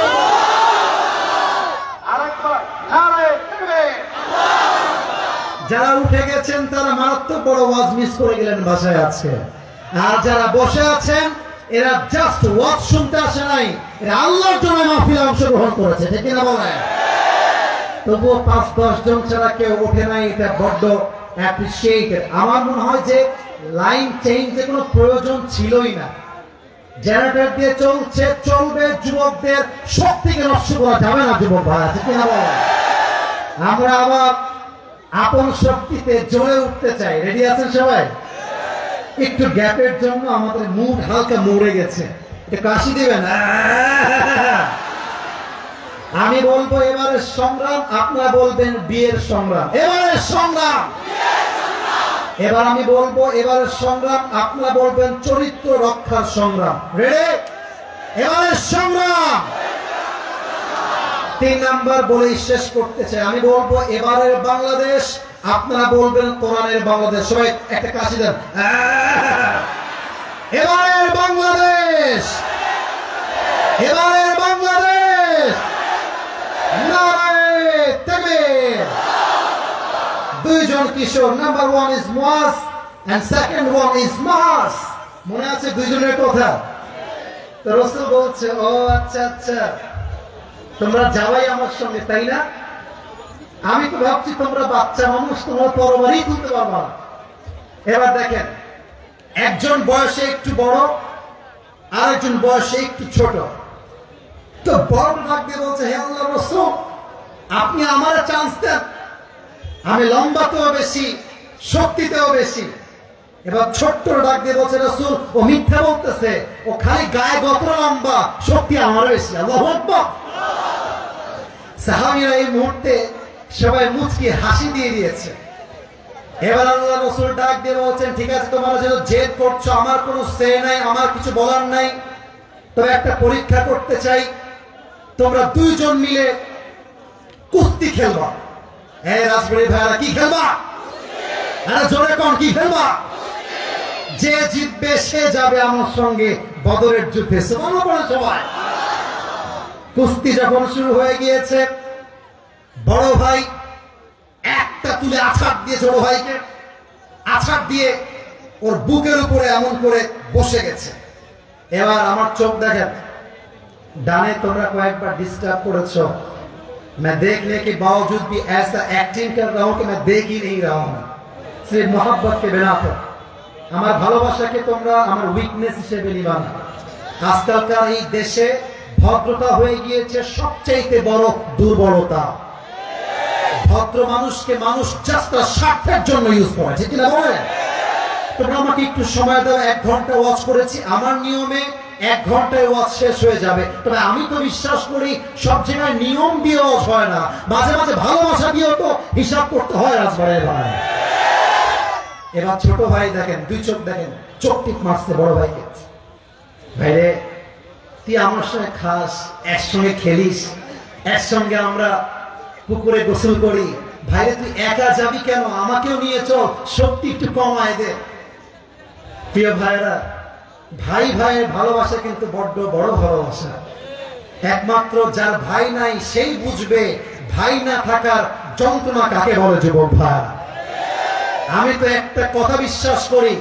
B: আরেকবার নারায়ে তাকবীর।
A: যারা উঠে গেছেন তারা মারাত্মক বড় ওয়াজ মিস করে গেলেন বাসায় আজকে। আর যারা বসে আছেন এরা জাস্ট ওয়াজ শুনতে আসে নাই, এরা আল্লাহর জন্য মাহফিলে অংশগ্রহণ করেছে, ঠিক কিনা বলেন? তবুও 5-10 জন ছাড়া কেউ ওঠে নাই, এটা বড্ড অ্যাপ্রিসিয়েটেড। আমার মনে হয় যে লাইন চেঞ্জের কোনো প্রয়োজন ছিলই না। জেনারেটর দিয়ে চলবে, যুবকদের শক্তিকে নষ্ট করা যাবে না যুবক ভাইরা, ঠিক কিনা বলেন? আমরা আবার আপন শক্তিতে জ্বলে উঠতে চাই। রেডি আছেন সবাই? একটু গ্যাপের জন্য আমাদের মুড হালকা মরে গেছে, একটু কাশি দিবেন। আমি বলবো এবারে সংগ্রাম, আপনারা বলবেন বিয়ের সংগ্রাম। এবারে সংগ্রাম। এবার আমি বলবো এবারে সংগ্রাম, আপনারা বলবেন চরিত্র রক্ষার সংগ্রাম। রেডি? এবারে সংগ্রাম। 3 নাম্বার বলেই শেষ করতে চাই। আমি বলবো এবারের বাংলাদেশ, আপনারা বলবেন কোরআনের বাংলাদেশ। সবাই একটা কাশি দেন। এবারের বাংলাদেশ, এবারের বাংলাদেশ, নারায়ে তাকবীর। 2 জন কিশোর, number 1 is Muaz and second one is মাস। মনে আছে 2 জনের কথা? তো রাসূল বলছে, ও আচ্ছা আচ্ছা, তোমরা যাওয়াই আমার সঙ্গে, তাই না? আমি তো ভাবছি তোমরা বাচ্চা মানুষ, তোমরা তরবারি তুলতে পারবা না। এবার দেখেন, একজন বয়সে একটু বড়, আরেকজন বয়সে একটু ছোট। তো বড় ডাক দিয়ে বলছে, হে আল্লাহর রাসূল, আপনি আমারে চান্স দেন, আমি লম্বাতেও বেশি, শক্তিতেও বেশি। এবার ছোট্ট ডাক দিয়ে বলছে, রাসূল ও মিথ্যা বলতেছে, ও খালি গায়ে গতরা লম্বা, শক্তি আমার বেশি। আল্লাহু আকবার। সাহাবীরা এই মুহূর্তে সবাই মুচকি হাসি দিয়ে দিয়েছে। এবার আল্লাহ রাসূল ডাক দিয়ে বলছেন, ঠিক আছে, তোমরা যেন জেদ করছো, আমার কোনো সে নাই, আমার কিছু বলার নাই, তবে একটা পরীক্ষা করতে চাই। তোমরা 2 জন মিলে কুস্তি খেলবা। হ্যাঁ রাজবাড়ির ভাইরা, কি খেলবা? আরে জোরে কোন, কি খেলবা? যে জিতবে সে যাবে আমার সঙ্গে বদরের যুদ্ধে। সুবহানাল্লাহ সবাই। কুস্তি যখন শুরু হয়ে গিয়েছে, বড় ভাই একটা তুলে আছাড় দিয়ে ছোট ভাইকে, আছাড় দিয়ে ওর বুকের উপরে এমন করে বসে গেছে। এবার আমার চোখ দেখেন, ডানে তোমরা কয়েকবার ডিস্টার্ব করেছো। मैं देखने के बावजूद भी ऐसा एक्टिंग कर रहा हूं कि मैं देख ही नहीं रहा हूं, सिर्फ मोहब्बत के बिना पर। আমার ভালোবাসাকে তোমরা আমার উইকনেস হিসেবে নিবা না। আজকালকার এই দেশে ভদ্রতা হয়ে গিয়েছে সবচেয়ে বড় দুর্বলতা। ভদ্র মানুষকে মানুষ জাস্ট স্বার্থের জন্য ইউজ করে, ঠিক না বলেন? তোমরা আমাকে একটু সময় দাও, 1 ঘন্টা ওয়াচ করেছি, আমার নিয়মে 1 ঘন্টায় ওয়াজ শেষ হয়ে যাবে। তবে আমি তো বিশ্বাস করি সব জায়গায় নিয়ম দিয়ে ওয়াজ হয় না, মাঝে মাঝে ভালোবাসা দিয়েও তো হিসাব করতে হয় রাজবাড়ির ভাই। এবার ছোট ভাই দেখেন, 2 চোখ দেখেন, চোখ টিপ মারছে বড় ভাইকে। ভাইরে, তুই আমার সঙ্গে খাস, একসঙ্গে খেলিস, একসঙ্গে আমরা পুকুরে গোসল করি, ভাইরে তুই একা যাবি কেন? আমাকেও নিয়ে চল, শক্তি একটু কমায় দে। প্রিয় ভাইরা, ভাই ভাইয়ের ভালোবাসা কিন্তু বড্ড বড় ভালোবাসা। একমাত্র যার ভাই নাই সেই বুঝবে ভাই না থাকার যন্ত্রণা কাকে বলে। যুবক ভাই, আমি তো একটা কথা বিশ্বাস করি,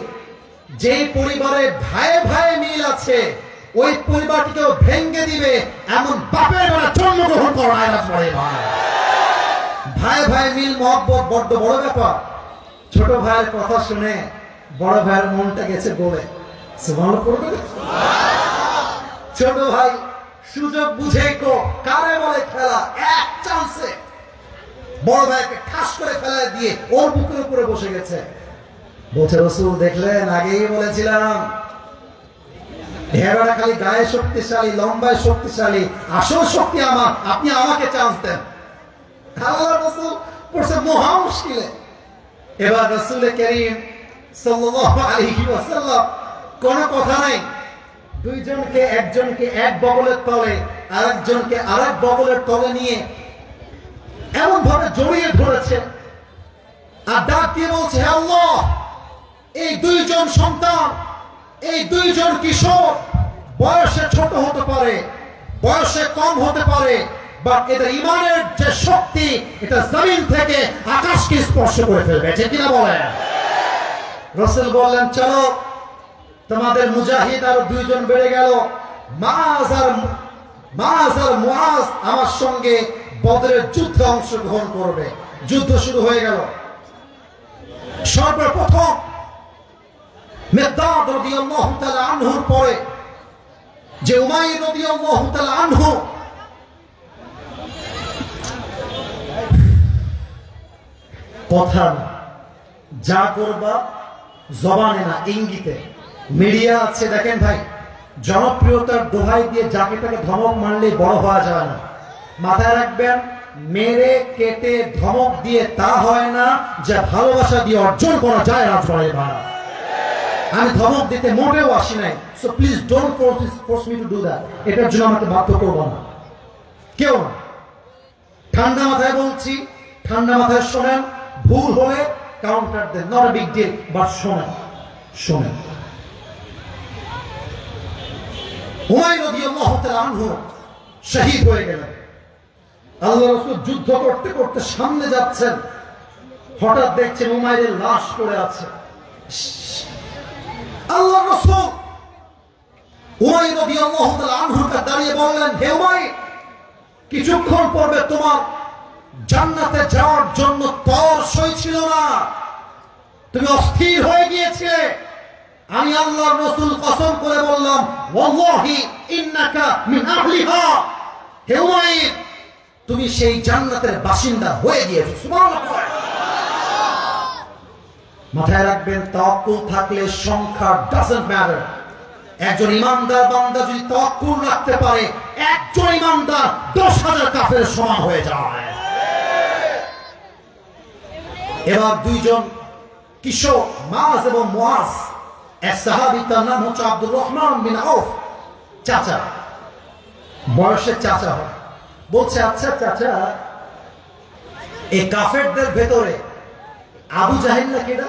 A: যে পরিবারে ভাইয়ে ভাইয়ে মিল আছে ওই পরিবারটিকেও ভেঙে দিবে এমন বাপের বেলা জন্মগ্রহণ করা ভাই। ভাই ভাই মিল মহব্বত বড্ড বড় ব্যাপার। ছোট ভাইয়ের কথা শুনে বড় ভাইয়ের মনটা গেছে বলে, ছোট ভাই সুযোগ বুঝে কারে বলে খেলা, এক চান্সে বড় ভাইকে ঠাস করে ফেলা দিয়ে ওর বুকের উপরে বসে গেছে। বলছে, রাসূল দেখলেন, আগেই বলেছিলাম ঢেরাটা খালি গায়ে শক্তিশালী, লম্বায় শক্তিশালী, আসল শক্তি আমার, আপনি আমাকে চান্স দেন। আল্লাহর রাসূল পড়ছে মহা মুশকিলে। এবার রাসূল কারীম সাল্লাল্লাহু আলাইহি ওয়াসাল্লাম কোন কথা নাই, 2 জনকে, একজনকে এক বগলের তলে, আরেকজনকে আরেক বগলের তলে নিয়ে এমন ভাবে জড়িয়ে ধরেছে আর ডাক দিয়ে বলছে, হে আল্লাহ, এই 2 জন সন্তান, এই দুইজন কিশোর বয়সে ছোট হতে পারে, বয়সে কম হতে পারে, বাট এদের ইমানের যে শক্তি এটা জমিন থেকে আকাশকে স্পর্শ করে ফেলবে, ঠিক কিনা বলেন? রাসূল বললেন চলো, তোমাদের মুজাহিদ আরো দুইজন বেড়ে গেল। মাআজ আর মুআজ আমার সঙ্গে বদরের যুদ্ধে অংশগ্রহণ করবে। যুদ্ধ শুরু হয়ে গেল। সর্বপ্রথম মিকদাদ রাদিয়াল্লাহু তাআলা আনহুর পরে যে উমাইর রাদিয়াল্লাহু তাআলা আনহু, কথা না, যা করবা জবানে না ইঙ্গিতে। মিডিয়া আছে দেখেন ভাই, জনপ্রিয়তার দোহাই দিয়ে যাকে তাকে ধমক মারলে বড় হওয়া যায় না। মাথায় রাখবেন, মেরে কেটে ধমক দিয়ে তা হয় না যা ভালোবাসা দিয়ে অর্জন করা যায়। রাজবাড়ি ভাড়া আমি ধমক দিতে মোটেও আসি নাই, so please don't force me to do that. এটার জন্য আমাকে বাধ্য করবো না, কেউ না। ঠান্ডা মাথায় বলছি, ঠান্ডা মাথায় শোনেন, ভুল হলে কাউন্টার দেন, not a big deal, but শোনেন। শোনেন, উমাইর রাদিয়াল্লাহু তাআলা আনহু শহীদ হয়ে গেলেন। আল্লাহ রাসূল যুদ্ধ করতে করতে সামনে যাচ্ছেন, হঠাৎ দেখছেন উমাইরের লাশ পড়ে আছে। আল্লাহ রাসূল উমাইর রাদিয়াল্লাহু তাআলা আনহুকে দাঁড়িয়ে বললেন, হে উমাইর, কিছুক্ষণ পূর্বে তোমার জান্নাতে যাওয়ার জন্য তর সই ছিল না, তুমি অস্থির হয়ে গিয়েছিলে। আমি আল্লাহর রাসূল কসম করে বললাম, ওয়াল্লাহি ইন্নাকা মিন আহলিহা, হে উমাইর, তুমি সেই জান্নাতের বাসিন্দা হয়ে গিয়েছো। সুবহানাল্লাহ। মাথায় রাখবেন, তাওয়াক্কুল থাকলে সংখ্যা ডাজন্ট ম্যাটার। একজন ইমানদার বান্দা যদি তাওয়াক্কুল রাখতে পারে, একজন ইমানদার 10,000 কাফেরের সমান হয়ে যায়। এবার দুইজন কিশোর মাআজ এবং মুআজ, এক সাহাবী, তার নাম হচ্ছে আব্দুর রহমান বিন আউফ, চাচা, বয়সে চাচা হয়। বলছে, আচ্ছা চাচা, এই কাফেরদের ভেতরে আবু জাহেল না কেডা?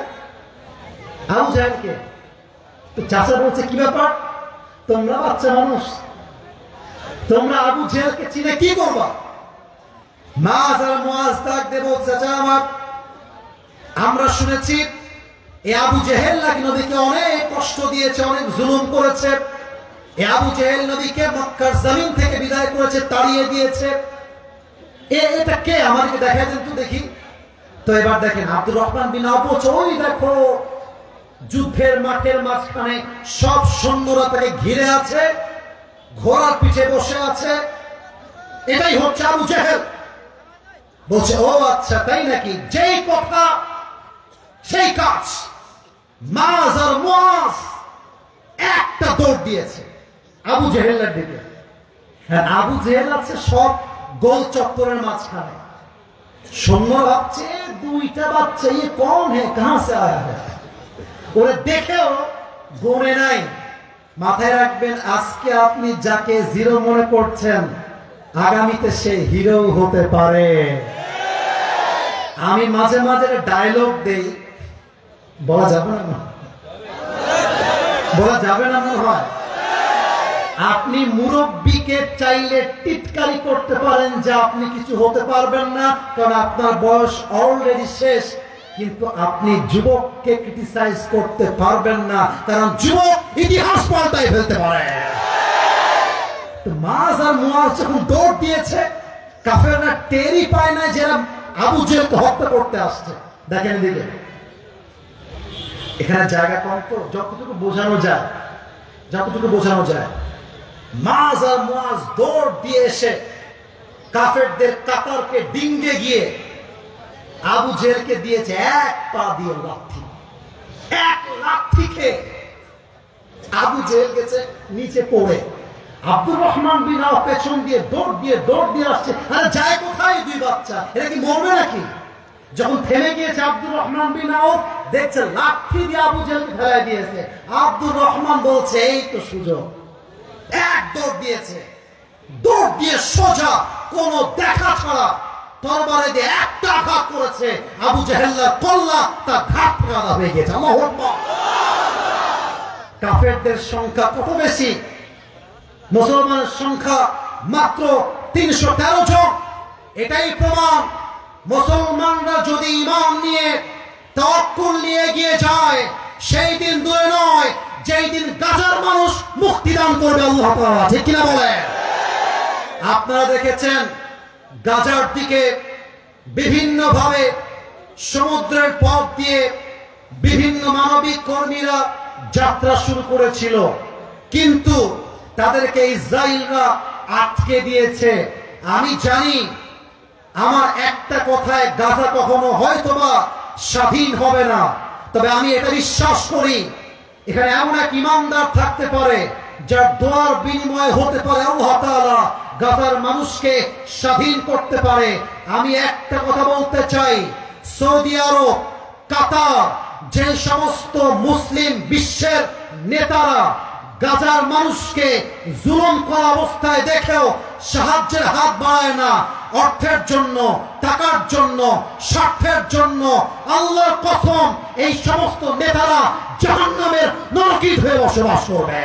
A: আবু জাহেল কে? তো চাচা বলছে, কি ব্যাপার, তোমরা বাচ্চা মানুষ, তোমরা আবু জাহেলকে চিনে কি করবা? মাআজ আর মুআজ ডাক দিয়ে বলছে, চাচা আমার, আমরা শুনেছি এই আবু জেহেল নাকি নবীকে অনেক কষ্ট দিয়েছে, অনেক জুলুম করেছে। এই আবু জেহেল নবীকে মক্কার জমিন থেকে বিদায় করেছে, তাড়িয়ে দিয়েছে। এটা কে, আমাদেরকে দেখায় দেন তো দেখি। তো এবার দেখেন আব্দুর রহমান বিন আউফ বলছে, ওই দেখো যুদ্ধের মাঠের মাঝখানে সব সৈন্যরা তাকে ঘিরে আছে, ঘোড়ার পিঠে বসে আছে, এটাই হচ্ছে আবু জেহেল। বলছে, ও আচ্ছা তাই নাকি? যেই কথা সেই কাজ। মাআজ আর মুআজ একটা দৌড় দিয়েছে আবু জেহেলের দিকে। আবু জেহেল আছে সব গোল চত্বরের মাঝখানে। সৈন্য ভাবছে, দুইটা বাচ্চা, ইয়ে কম হে, কাহা সে আয়া হে, ওরে দেখেও গনে নাই। মাথায় রাখবেন, আজকে আপনি যাকে জিরো মনে করছেন, আগামীতে সে হিরো হতে পারে। আমি মাঝে মাঝে ডায়লগ দেই, বলা যাবে না, বলা যাবে না মনে হয়। আপনি মুরব্বীকে চাইলে টিটকারি করতে পারেন যে আপনি কিছু হতে পারবেন না, কারণ আপনার বয়স অলরেডি শেষ। কিন্তু আপনি যুবককে ক্রিটিসাইজ করতে পারবেন না, কারণ যুবক ইতিহাস পাল্টাই ফেলতে পারে। মাআজ আর মুআজ যখন দৌড় দিয়েছে, কাফেররা টেরই পায় না যে আবু জেহেলকে হত্যা করতে আসছে। দেখেন এদিকে, এখানে জায়গা কম, তো যতটুকু বোঝানো যায়, যতটুকু বোঝানো যায়। মাআজ আর মুআজ দৌড় দিয়ে এসে কাফেরদের কাতারকে ডিঙ্গে গিয়ে আবু জেহেলকে দিয়েছে এক পা দিয়ে লাথি। এক লাথি খেয়ে আবু জেহেল গেছে নিচে পড়ে। আব্দুর রহমান বিন আউফ পেছন দিয়ে দৌড় দিয়ে আসছে। আরে যায় কোথায় দুই বাচ্চা, এরা কি মরবে নাকি? যখন থেমে গিয়েছে আব্দুর রহমান বিন আউফ, দেখছে লাঠি দিয়ে আবু জেহেলকে ফেলাই দিয়েছে। আব্দুর রহমান বলছে, এই তো সুযোগ। এক দৌড় দিয়েছে, দৌড় দিয়ে সোজা কোনো দেখা ছাড়া তরবারে দিয়ে একটা আঘাত করেছে। আবু জেহেলের কল্লা তার ঘাট ফেলা হয়ে গেছে। আল্লাহু আকবার। কাফেরদের সংখ্যা কত বেশি, মুসলমানের সংখ্যা মাত্র 313 জন। এটাই প্রমাণ মুসলমানরা যদি ঈমান নিয়ে তাওয়াক্কুল নিয়ে এগিয়ে যায়, সেই দিন দূরে নয় যেই দিন গাজার মানুষ মুক্তি দান করবে আল্লাহ তাআলা, ঠিক কিনা বলেন? আপনারা দেখেছেন গাজার দিকে বিভিন্নভাবে সমুদ্রের পথ দিয়ে বিভিন্ন মানবিক কর্মীরা যাত্রা শুরু করেছিল, কিন্তু তাদেরকে ইসরায়েলরা আটকে দিয়েছে। আমি জানি আমার একটা কথায় গাজা কখনো হয়তোবা স্বাধীন হবে না, তবে আমি এটা বিশ্বাস করি এখানে এমন এক ঈমানদার থাকতে পারে যার দোয়ার বিনিময়ে হতে পারে আল্লাহ তাআলা গাজার মানুষকে স্বাধীন করতে পারে। আমি একটা কথা বলতে চাই, সৌদি আরব, কাতার, যে সমস্ত মুসলিম বিশ্বের নেতারা গাজার মানুষকে জুলুম করা অবস্থায় দেখেও সাহায্যের হাত বাড়ায় না, অর্থের জন্য, টাকার জন্য, স্বার্থের জন্য, আল্লাহর কসম এই সমস্ত নেতারা জাহান্নামের নরকিত হয়ে বসবাস করবে।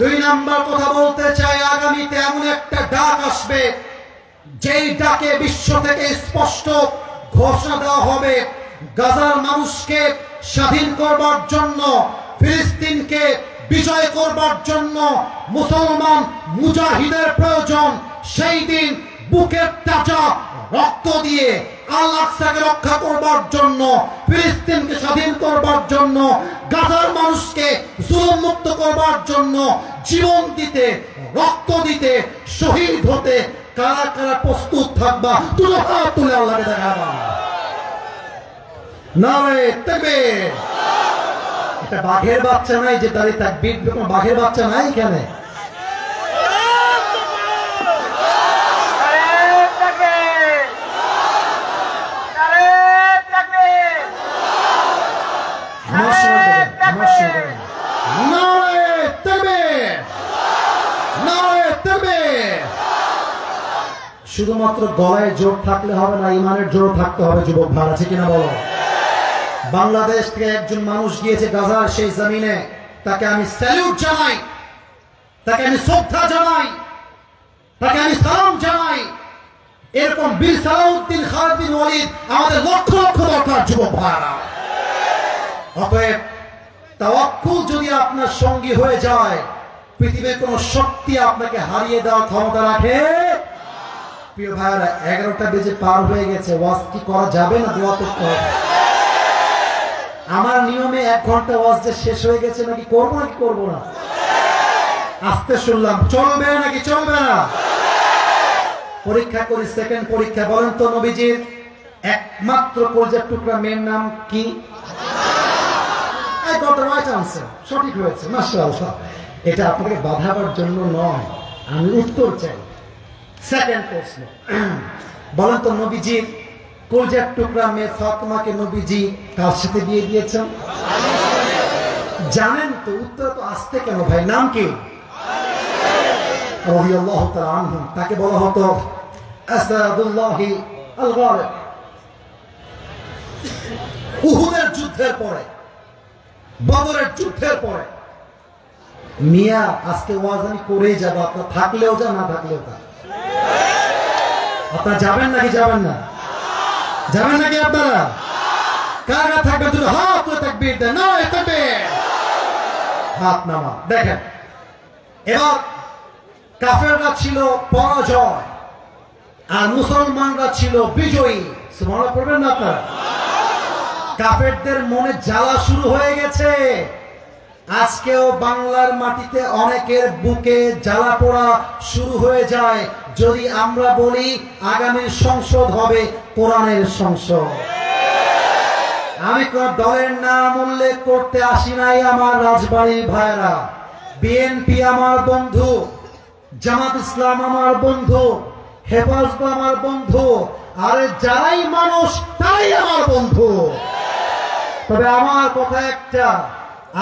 A: 2 নাম্বার কথা বলতে চাই, আগামীতে এমন একটা ডাক আসবে যেই ডাকে বিশ্ব থেকে স্পষ্ট ঘোষণা দেওয়া হবে গাজার মানুষকে স্বাধীন করবার জন্য, ফিলিস্তিনকে বিজয় করবার জন্য মুসলমান মুজাহিদের প্রয়োজন। সেই দিন বুকের তাজা রক্ত দিয়ে আল-আকসাকে রক্ষা করবার জন্য, ফিলিস্তিনকে স্বাধীন করবার জন্য, গাজার মানুষকে জুলুম মুক্ত করবার জন্য জীবন দিতে, রক্ত দিতে, শহীদ হতে কারা কারা প্রস্তুত থাকবা? তুলে হাত তুলে আল্লাহকে দেখাবা। নারে তাকবীর। এটা বাঘের বাচ্চা নাই যে দাঁড়িয়ে তাকবীর, বাঘের বাচ্চা নাই এখানে। শুধুমাত্র গলায় জোর থাকলে হবে না, ইমানের জোর থাকতে হবে। যুবক ভাই আছে কিনা বলো? বাংলাদেশ থেকে একজন মানুষ গিয়েছে গাজার সেই জমিনে, তাকে আমি স্যালুট জানাই, তাকে আমি শ্রদ্ধা জানাই, তাকে আমি সালাম জানাই। এরকম বীর সালাউদ্দিন খালিদ বিন ওয়ালিদ আমাদের লক্ষ লক্ষ দরকার যুবক ভাইরা। অতএব তাওয়াক্কুল যদি আপনার সঙ্গী হয়ে যায়, পৃথিবীর কোন শক্তি আপনাকে হারিয়ে দেওয়ার ক্ষমতা রাখে? প্রিয় ভাইরা, 11টা বেজে পার হয়ে গেছে, ওয়াজ কি করা যাবে না? দোয়া করতে হবে। আমার নিয়মে 1 ঘন্টা ওয়াজ যে শেষ হয়ে গেছে, নাকি করবো নাকি করবো না? আস্তে শুনলাম, চলবে নাকি চলবে না? পরীক্ষা করি, সেকেন্ড পরীক্ষা। বলেন তো নবীজির একমাত্র কলিজার টুকরা মেয়ের নাম কি? সঠিক হয়েছে, মাশাআল্লাহ। এটা আপনাকে বাধাবার জন্য নয়, আমি উত্তর চাই। সেকেন্ড প্রশ্ন, বলেন তো নবীজির কলিজার টুকরা মেয়ে ফাতেমাকে নবীজি কার সাথে বিয়ে দিয়েছেন? জানেন তো? উত্তর তো আসতে কেন ভাই? নাম কি? রাদিয়াল্লাহু তাআলা আনহু। তাকে বলা হতো আসাদুল্লাহি আল গালিব। উহুদের যুদ্ধের পরে, বদরের যুদ্ধের পরে, মিয়া আজকে ওয়াজ আমি করেই যাব, আপনার থাকলেও যা, না থাকলেও তা। আপনারা যাবেন নাকি যাবেন না? যাবেন নাকি আপনারা? কারা থাকবেন? দুটো হাত তুলে তাকবীর দেন। না তাকবীর, হাত নামা। দেখেন, এবার কাফেররা ছিল পরাজয় আর মুসলমানরা ছিল বিজয়ী। সুবহানাল্লাহ পড়বেন না আপনারা? কাফেরদের মনে জ্বালা শুরু হয়ে গেছে। আজকেও বাংলার মাটিতে অনেকের বুকে জ্বালা পোড়া শুরু হয়ে যায় যদি আমরা বলি আগামী সংসদ হবে কোরআনের সংসদ। আমি কোন দলের নাম উল্লেখ করতে আসি নাই আমার রাজবাড়ির ভাইরা। বিএনপি আমার বন্ধু, জামাত ইসলাম আমার বন্ধু, হেফাজত আমার বন্ধু, আরে যারাই মানুষ তাই আমার বন্ধু। তবে আমার কথা একটা,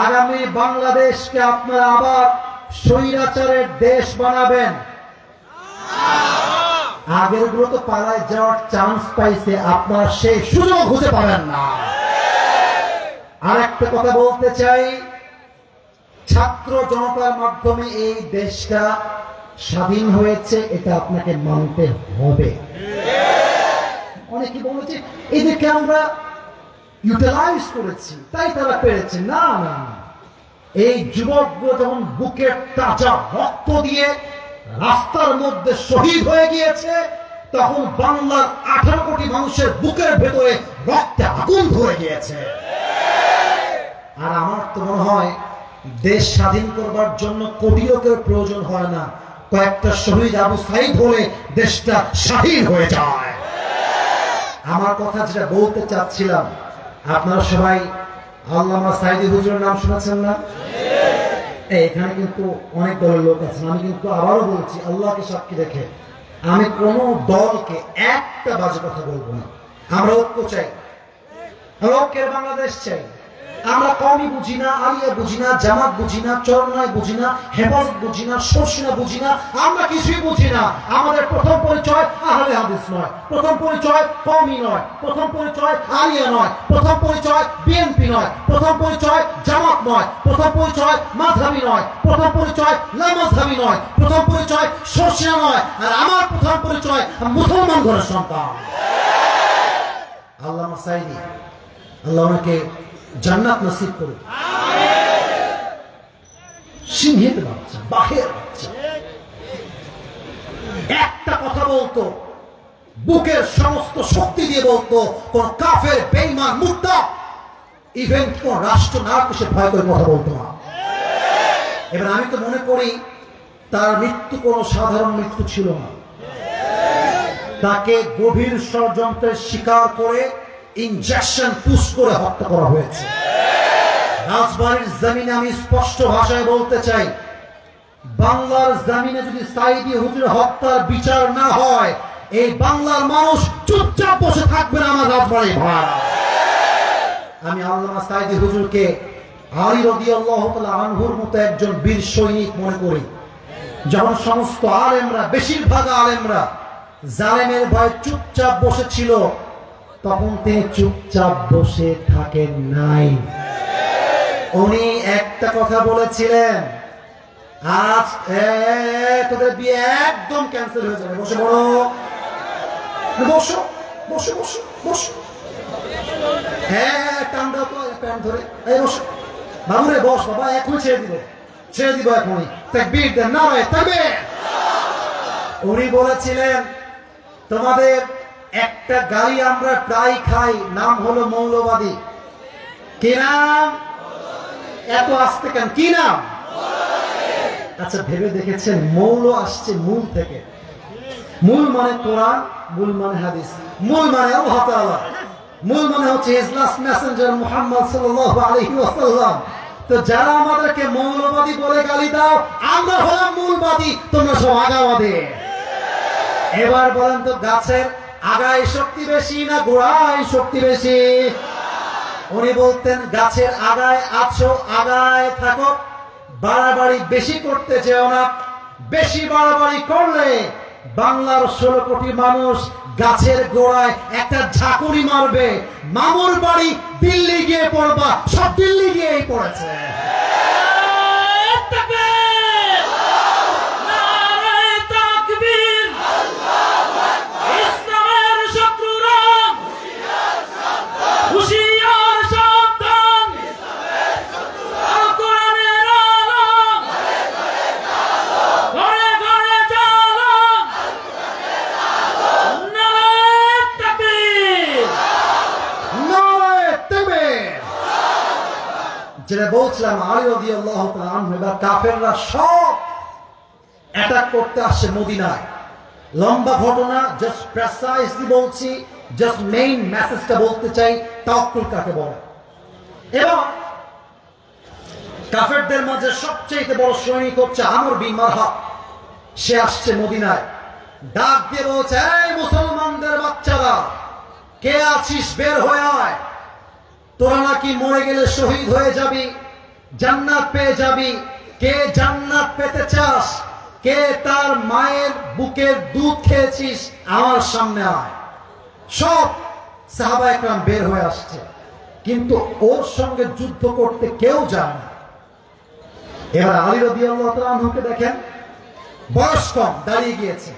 A: আগামী বাংলাদেশকে আপনারা আবার স্বৈরাচারের দেশ বানাবেন। আগের গুলো তো পালায় যাওয়ার চান্স পাইছে, আপনারা সেই সুযোগ খুঁজে পাবেন না। আর একটা কথা বলতে চাই, ছাত্র জনতার মাধ্যমে এই দেশটা স্বাধীন হয়েছে, এটা আপনাকে মানতে হবে। অনেকে বলেছে এদেরকে আমরা ইউটিলাইজ করেছি তাই তারা পেরেছে। না না না, এই যুবকগুলো যখন বুকের তাজা রক্ত দিয়ে রাস্তার মধ্যে শহীদ হয়ে গিয়েছে, তখন বাংলার 18 কোটি মানুষের বুকের ভেতরে রক্তে আগুন ধরে গিয়েছে। আর আমার তো মনে হয় দেশ স্বাধীন করবার জন্য কোটি লোকের প্রয়োজন হয় না, কয়েকটা শহীদ আবু সাইদ হলে দেশটা স্বাধীন হয়ে যায়। আমার কথা যেটা বলতে চাচ্ছিলাম, আপনারা সবাই আল্লামা সাইদি হুজুরের নাম শুনেছেন না? এখানে কিন্তু অনেক দলের লোক আছেন। আমি কিন্তু আবারও বলছি, আল্লাহকে সাক্ষী রেখে আমি কোন দলকে একটা বাজে কথা বলবো না। আমরা ঐক্য চাই, ঐক্যের বাংলাদেশ চাই। আমরা কমই বুঝি না, আলিয়া বুঝি না, জামাত বুঝি না, চরনায় বুঝি না, হেফাজত বুঝি না, শর্ষিনা বুঝি না, আমরা কিছুই বুঝি না। আমাদের প্রথম পরিচয় আহলে হাদিস নয়, প্রথম পরিচয় কওমি নয়, প্রথম পরিচয় আলিয়া নয়, প্রথম পরিচয় বিএনপি নয়, প্রথম পরিচয় জামাত নয়, প্রথম পরিচয় মাযহাবি নয়, প্রথম পরিচয় লামাযহাবি নয়, প্রথম পরিচয় শর্ষিনা নয়। আর আমার প্রথম পরিচয় মুসলমান ঘরের সন্তান। আল্লামা সাইদি, আল্লাহ ওনাকে জান্নাত নসিব করুন। সিংহের বাচ্চা, বাঘের বাচ্চা, একটা কথা বলতো, বুকের সমস্ত শক্তি দিয়ে বলতো, কোন কাফের বেঈমান মুর্তা ইভেন কোন রাষ্ট্র নায়ক সে ভয় করে কথা বলতো না। এবার আমি তো মনে করি তার মৃত্যু কোন সাধারণ মৃত্যু ছিল না, তাকে গভীর ষড়যন্ত্রের শিকার করে ইনজেকশন পুশ করে হত্যা করা হয়েছে। রাজবাড়ির জমিনে আমি স্পষ্ট ভাষায় বলতে চাই, বাংলার জমিনে যদি সাইদি হুজুর হত্যার বিচার না হয়, এই বাংলার মানুষ চুপচাপ বসে থাকবে না। আমার রাজবাড়ির ভাই, আমি আল্লামা সাইদি হুজুরকে আলী রাদিয়াল্লাহু তাআলা আনহুর মতো একজন বীর সৈনিক মনে করি। যখন সমস্ত আলেমরা, বেশিরভাগ আলেমরা জালেমের ভয়ে চুপচাপ বসেছিল, তখন তিনি চুপচাপ বসে থাকেন নাই। উনি একটা কথা বলেছিলেন, আজ তোদের বিয়ে একদম ক্যান্সেল হয়ে যাবে, বসে বড় বসো বসো বসো বসো, হ্যাঁ টান দাও তো প্যান্ট ধরে, এই বসো বাবুরে, বস বাবা, এখনই ছেড়ে দিব এখনই, তাকবীর দেন, নারায়ে তাকবীর। উনি বলেছিলেন, তোমাদের একটা গালি আমরা প্রায় খাই, নাম হলো মৌলবাদী। কি নাম? এত আসতে কেন? কি নাম? আচ্ছা ভেবে দেখেছেন, মৌল আসছে মূল থেকে। মূল মানে কোরআন, মূল মানে হাদিস, মূল মানে আল্লাহ তাআলা, মূল মানে হচ্ছে হিজ লাস্ট মেসেঞ্জার মুহাম্মদ সাল্লাল্লাহু আলাইহি ওয়াসাল্লাম। তো যারা আমাদেরকে মৌলবাদী বলে গালি দাও, আমরা হলাম মূলবাদী, তোমরা সব আগাবাদী। এবার বলেন তো, গাছের আগায় শক্তি বেশি না গোড়ায় শক্তি বেশি? উনি বলতেন, গাছের আগায় আছো, আগায় থাকো, বাড়াবাড়ি বেশি করতে চেও না। বেশি বাড়াবাড়ি করলে বাংলার 16 কোটি মানুষ গাছের গোড়ায় একটা ঝাঁকুনি মারবে, মামুর বাড়ি দিল্লি গিয়ে পড়বা, সব দিল্লি গিয়েই পড়েছে। যেটা বলছিলাম, আলী রাদিয়াল্লাহু তাআলা আনহু, এবার কাফেররা সব অ্যাটাক করতে আসছে মদিনায়। লম্বা ঘটনা, জাস্ট প্রেসাইজলি বলছি, জাস্ট মেইন মেসেজটা বলতে চাই, তাওয়াক্কুল কাকে বলে। এবং কাফেরদের মাঝে সবচেয়ে বড় সৈনিক হচ্ছে আমর বিন মারহাব। সে আসছে মদিনায়, ডাক দিয়ে বলছে, এই মুসলমানদের বাচ্চারা, কে আছিস বের হয়ে আয়, তোরা নাকি মরে গেলে শহীদ হয়ে যাবি, জান্নাত পেয়ে যাবি। কে জান্নাত পেতে চাস, কে তার মায়ের বুকের দুধ খেয়েছিস, আমার সামনে আয়। সব সাহাবা একরাম বের হয়ে আসছে, কিন্তু ওর সঙ্গে যুদ্ধ করতে কেউ যায় না। এবার আলী রাদিয়াল্লাহু তাআলা আনহুকে দেখেন, বয়স কম, দাঁড়িয়ে গিয়েছে,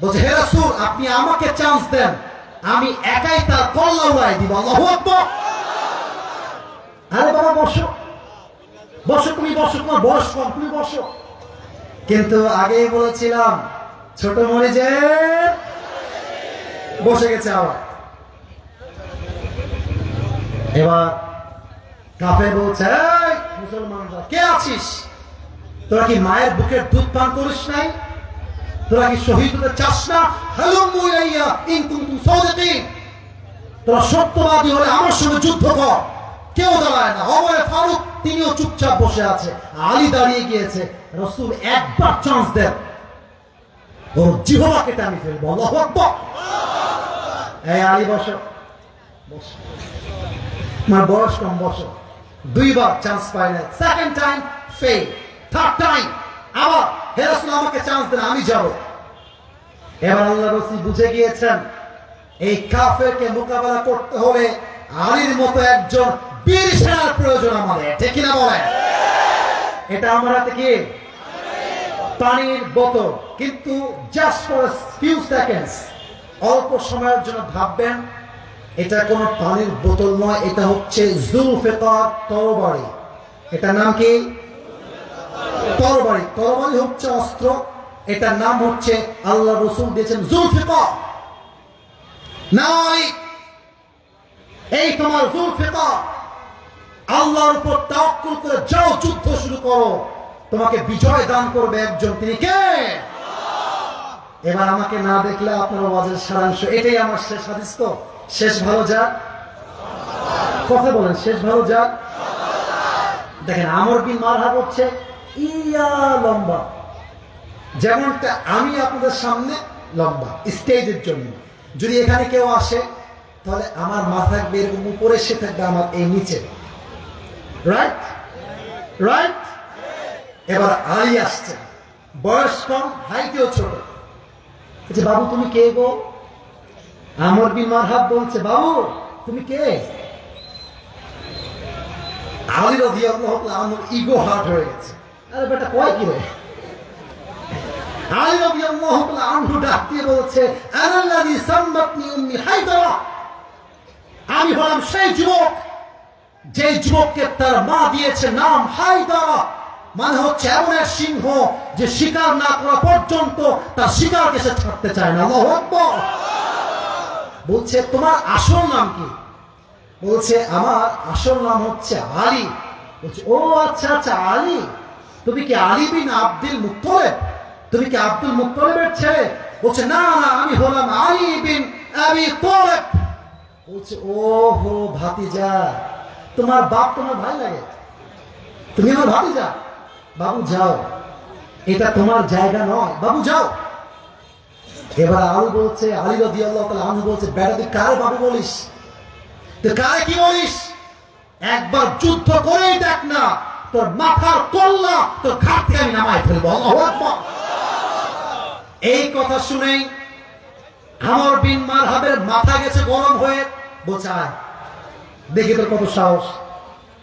A: বলছে হে রাসূল আপনি আমাকে চান্স দেন, আমি একাই তার কল্লা উড়াই দিব। আল্লাহু আকবার। আরে বাবা বসো বসো, তুমি বসো, তোমার বয়স কম, তুমি বসো। কিন্তু আগেই বলেছিলাম ছোট মরিচে বসে গেছে আবার। এবার কাফের বলছে, এই মুসলমানরা কে আছিস, তোরা কি মায়ের বুকের দুধ পান করিস নাই, তোরা কি শহীদ হতে চাস না? হালুম্মু ইলাইয়া ইন কুনতুম সাদিকিন, তোরা সত্যবাদী হলে আমার সঙ্গে যুদ্ধ কর। কেউ দাঁড়ায় না। ওমর ফারুক তিনিও চুপচাপ বসে আছে, আলী দাঁড়িয়ে গিয়েছে। রাসূল একবার চান্স দেন, ওর জিহ্বা কেটে আমি ফেলবো। আল্লাহু আকবার। এই আলী বসো বসো, আমার বয়স কম, বসো। দুইবার চান্স পাই না, second time fail, third time আবার হে রাসূল আমাকে চান্স দেন, আমি যাব। এবার আল্লাহর রাসূল বুঝে গিয়েছেন এই কাফেরকে মোকাবেলা করতে হলে আলীর মতো একজন বীর সেনার প্রয়োজন আমাদের, ঠিক কিনা বলেন? এটা আমার হাতে কি পানির বোতল, কিন্তু জাস্ট ফর ফিউ সেকেন্ডস, অল্প সময়ের জন্য ভাববেন এটা কোনো পানির বোতল নয়, এটা হচ্ছে জুলফিকার তরবারি। এটার নাম কি? তরবারি। তরবারি হচ্ছে অস্ত্র, এটার নাম হচ্ছে আল্লাহ রাসূল দিয়েছেন জুলফিকার। নাই এই তোমার জুলফিকার, আল্লাহর উপর তাওয়াক্কুল করে যাও, যুদ্ধ শুরু করো, তোমাকে বিজয় দান করবে একজন, তিনি কে? এবার আমাকে না দেখলে আপনার ওয়াজের সারাংশ এটাই। আমার শেষ হাদিস তো, শেষ ভালো যাক, কথা বলেন, শেষ ভালো যাক। দেখেন আমর বিন মারহাব হচ্ছে ইয়া লম্বা, যেমনটা আমি আপনাদের সামনে লম্বা স্টেজের জন্য। যদি এখানে কেউ আসে তাহলে আমার মাথা থাকবে এরকম উপরে, সে থাকবে আমার এই নিচে, রাইট রাইট। এবার আলী আসছে, বয়স কম, হাইটেও ছোট। বলছে বাবু তুমি কে গো? আমর বিন মারহাব বলছে বাবু তুমি কে? আলী রাদিয়াল্লাহু আনহু ইগো হার্ট হয়ে গেছে, আরে বেটা কয় কি রে? আলী রাদিয়াল্লাহু আনহু ডাক দিয়ে বলছে আনাল্লাযী সাম্মাতনি উম্মি হায়দারা, আমি হলাম সেই যুবক যে যুবককে তার মা দিয়েছে নাম হায়দারা, মানে হচ্ছে এমন এক সিংহ যে শিকার না করা পর্যন্ত তার শিকারকে সে ছাড়তে চায় না। আল্লাহু আকবার। বলছে তোমার আসল নাম কি? বলছে আমার আসল নাম হচ্ছে আলী। বলছে ও আচ্ছা আচ্ছা আলী, তুমি কি আলী বিন আব্দুল মুত্তালিব? তুমি কি আব্দুল মুত্তালিবের ছেলে? বলছে না না, আমি হলাম আলী বিন আবি তালিব। বলছে ও হো ভাতিজা, তোমার বাপ তোমার ভাই লাগে, তুমি আমার ভাতিজা। বাবু যাও, এটা তোমার জায়গা নয়, বাবু যাও। এবার আলী বলছে, আলী রাদিয়াল্লাহু তাআলা আনহু বলছে বেটা তুই কার বাবু বলিস? তুই কারে কি বলিস? একবার যুদ্ধ করেই দেখ না, তোর মাথার কল্লা তোর ঘাট থেকে আমি নামাই ফেলবো। আল্লাহু আকবার। এই কথা শুনেই আমর বিন মারহাবের মাথা গেছে গরম হয়ে। বলছে আয় দেখি তোর কত সাহস।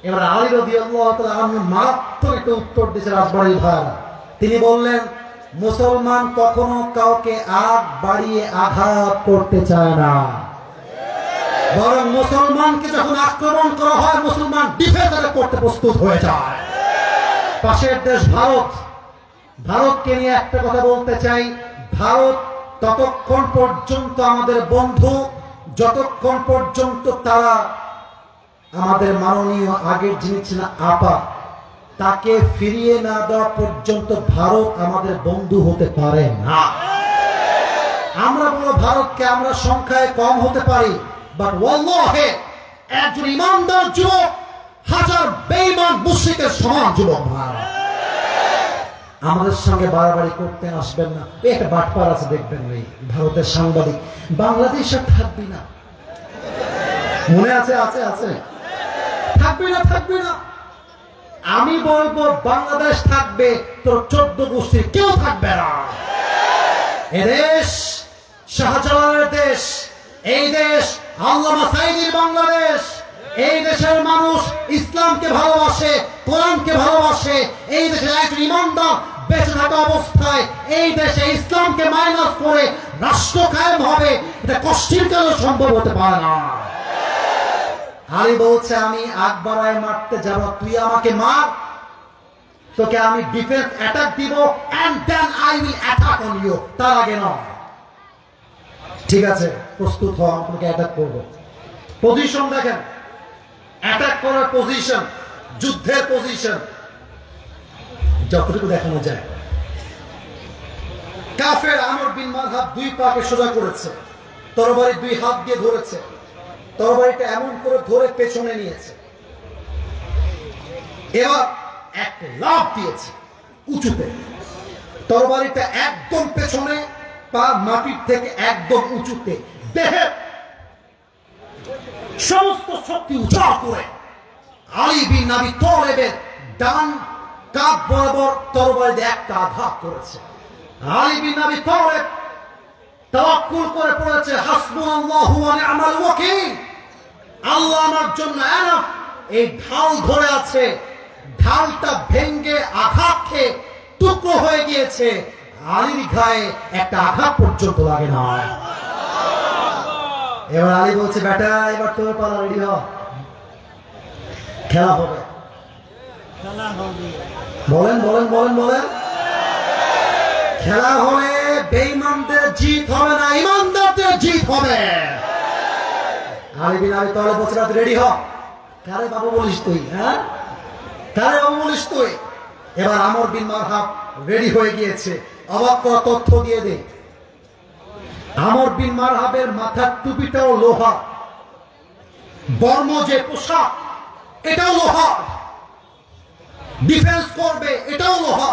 A: এবার আলী রাদিয়াল্লাহু তাআলা আনহু মারাত্মক একটা উত্তর দিয়েছে রাজবাড়ির ভাইরা। তিনি বললেন মুসলমান কখনো কাউকে আগ বাড়িয়ে আঘাত করতে চায় না, বরং মুসলমানকে যখন আক্রমণ করা হয় মুসলমান ডিফেন্স করতে প্রস্তুত হয়ে যায়। পাশের দেশ ভারত, ভারতকে নিয়ে একটা কথা বলতে চাই। ভারত ততক্ষণ পর্যন্ত আমাদের বন্ধু যতক্ষণ পর্যন্ত তারা আমাদের মাননীয় আগের যিনি ছিলেন আপা তাকে ফিরিয়ে না দেওয়া পর্যন্ত ভারত আমাদের বন্ধু হতে পারে না। আমরা বলো ভারতকে আমরা সংখ্যায় কম হতে পারি, বাট ওয়াল্লাহি একজন ইমানদার যুবক হাজার বেঈমান মুশরিকের সমান যুবক ভাই। আমাদের সঙ্গে বাড়াবাড়ি করতে আসবেন না। একটা বাটপার আছে দেখবেন, ওই ভারতের সাংবাদিক, বাংলাদেশে থাকবি না, মনে আছে? আছে আছে, থাকবি না থাকবি না। আমি বলবো বাংলাদেশ থাকবে, তোর 14 গোষ্ঠীর কেউ থাকবে না। এদেশ শাহজালালের দেশ, এই দেশ আল্লামা সাঈদীর বাংলাদেশ, এই দেশের মানুষ ইসলামকে ভালোবাসে, কোরআনকে ভালোবাসে। এই দেশের একজন ইমানদার বেঁচে থাকা অবস্থায় এই দেশে ইসলামকে মাইনাস করে রাষ্ট্র কায়েম হবে, এটা কষ্টের কারণে সম্ভব হতে পারে না। আলী বলছে আমি আকবরায় মারতে যাব, তুই আমাকে মার, তোকে আমি ডিফেন্স অ্যাটাক দিব, and then I will attack on you. তার আগে নয়। ঠিক আছে, প্রস্তুত হও, আপনাকে অ্যাটাক করব। পজিশন দেখেন, অ্যাটাক করার পজিশন, যুদ্ধের পজিশন যতটুকু দেখানো যায়। কাফের আমর বিন মারহাব দুই পাকে সোজা করেছে, তরবারি দুই হাত দিয়ে ধরেছে, তরবারিটা এমন করে ধরে পেছনে নিয়েছে, এবার এক লাফ দিয়েছে উঁচুতে, তরবারিটা একদম পেছনে, পা মাটির থেকে একদম উঁচুতে, দেহের সমস্ত শক্তি উজাড় করে আলী বিন আবি তালেবের ডান কাঁধ বরাবর তরবারি দিয়ে একটা আঘাত করেছে। আলী বিন আবি তালেব তাওয়াক্কুল করে পড়েছে হাসবুনাল্লাহু ওয়া নি'মাল ওয়াকিল, আল্লাহ আমার জন্য এনাফ। এই ঢাল ধরে আছে, ঢালটা ভেঙ্গে আঘাত খেয়ে টুকরো হয়ে গিয়েছে, আলীর গায়ে একটা আঘাত পর্যন্ত লাগে না। এবার আলী বলছে বেটা এবার তোর পালা, রেডি হ, খেলা হবে। বলেন বলেন বলেন বলেন, খেলা হলে বেঈমানদের জিত হবে না, ইমানদারদের জিত হবে। আলী বিন আবি তালেব বলছে রেডি হ। কারে বাবু বলিস তুই? হ্যাঁ, কারে বাবু বলিস তুই? এবার আমর বিন মারহাব রেডি হয়ে গিয়েছে। অবাক করা তথ্য দিয়ে দে, আমর বিন মারহাবের মাথার টুপিটাও লোহা, বর্ম যে পোশাক এটাও লোহা, ডিফেন্স করবে এটাও লোহা।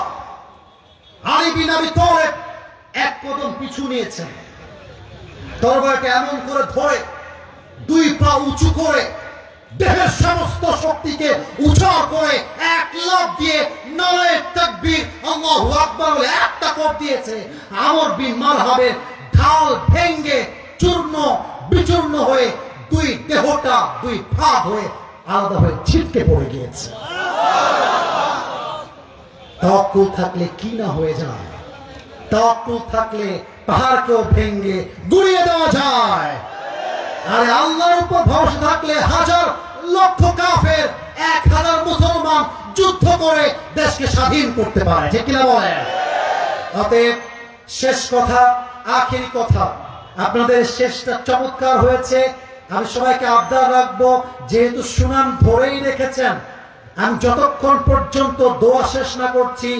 A: আলী বিন আবি তালেব এক কদম পিছু নিয়েছেন, তরবারিটা এমন করে ধরে দুই পা উঁচু করে দেহের সমস্ত শক্তিকে উজাড় করে এক লাফ দিয়ে নারায়ে তাকবীর আল্লাহু আকবার বলে একটা কোপ দিয়েছে। আমর বিন মারহাবের ঢাল ভেঙ্গে চূর্ণ বিচূর্ণ হয়ে দুই দেহটা দুই ভাগ হয়ে আলাদা হয়ে ছিটকে পড়ে গিয়েছে। তাওয়াক্কুল থাকলে কি না হয়ে যায়, তাওয়াক্কুল থাকলে পাহাড়কেও ভেঙ্গে গুড়িয়ে দেওয়া যায়। আরে আল্লাহর উপর ভরসা থাকলে হাজার লক্ষ কাফের 1000 মুসলমান যুদ্ধ করে দেশকে স্বাধীন করতে পারে, ঠিক কিনা বলেন? অতএব শেষ কথা, আখেরি কথা, আপনাদের শেষটা চমৎকার হয়েছে। আমি সবাইকে আবদার রাখবো, যেহেতু সুনাম ধরেই রেখেছেন, আমি যতক্ষণ পর্যন্ত দোয়া শেষ না করছি,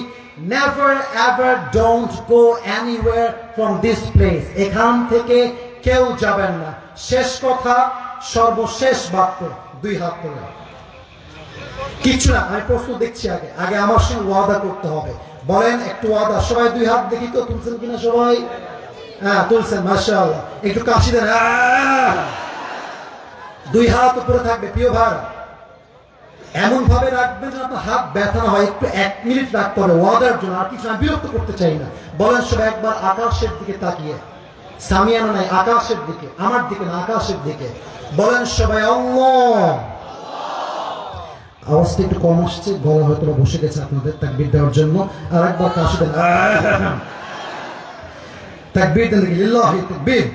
A: never ever don't go anywhere from this place. এখান থেকে কেউ যাবেন না। শেষ কথা, সর্বশেষ বাক্য, দুই হাত করে। কিছু না, আমি প্রশ্ন দেখছি, আগে আগে আমার সঙ্গে ওয়াদা করতে হবে। বলেন একটু ওয়াদা, সবাই দুই হাত দেখি তো, তুলছেন কিনা সবাই? হ্যাঁ তুলছেন, মাশাআল্লাহ। একটু কাশি দেন, দুই হাত উপরে থাকবে। প্রিয় ভাই, এমন ভাবে রাখবেন যেন আপনার হাত ব্যথা না হয়। একটু 1 মিনিট রাখতে হবে ওয়াদার জন্য, আর কিছু না, বিরক্ত করতে চাই না। বলেন সবাই একবার আকাশের দিকে তাকিয়ে, সামিয়ানা নাই, আকাশের দিকে, আমার দিকে না, আকাশের দিকে। বলেন সবাই আল্লাহ। আওয়াজটা একটু কম আসছে, গলা হয়তো বসে গেছে আপনাদের তাকবীর দেওয়ার জন্য। আর একবার কাশি দেন, তাকবীর দেন, দেখি লিল্লাহি তাকবীর।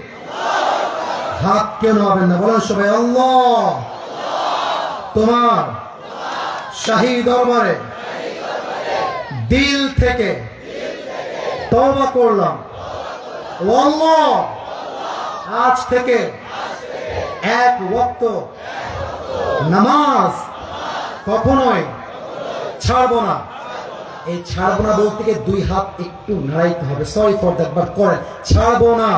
A: হাত কেউ নামাবেন না। বলেন সবাই আল্লাহ, তোমার শাহী দরবারে দিল থেকে তওবা করলাম, ও আল্লাহ আজ থেকে এক ওয়াক্ত নামাজ কখনোই ছাড়বো না। এই ছাড়বো না বলতে গিয়ে দুই হাত একটু নাড়াইতে হবে, সরি ফর দ্যাট, বাট করেন ছাড়বো না।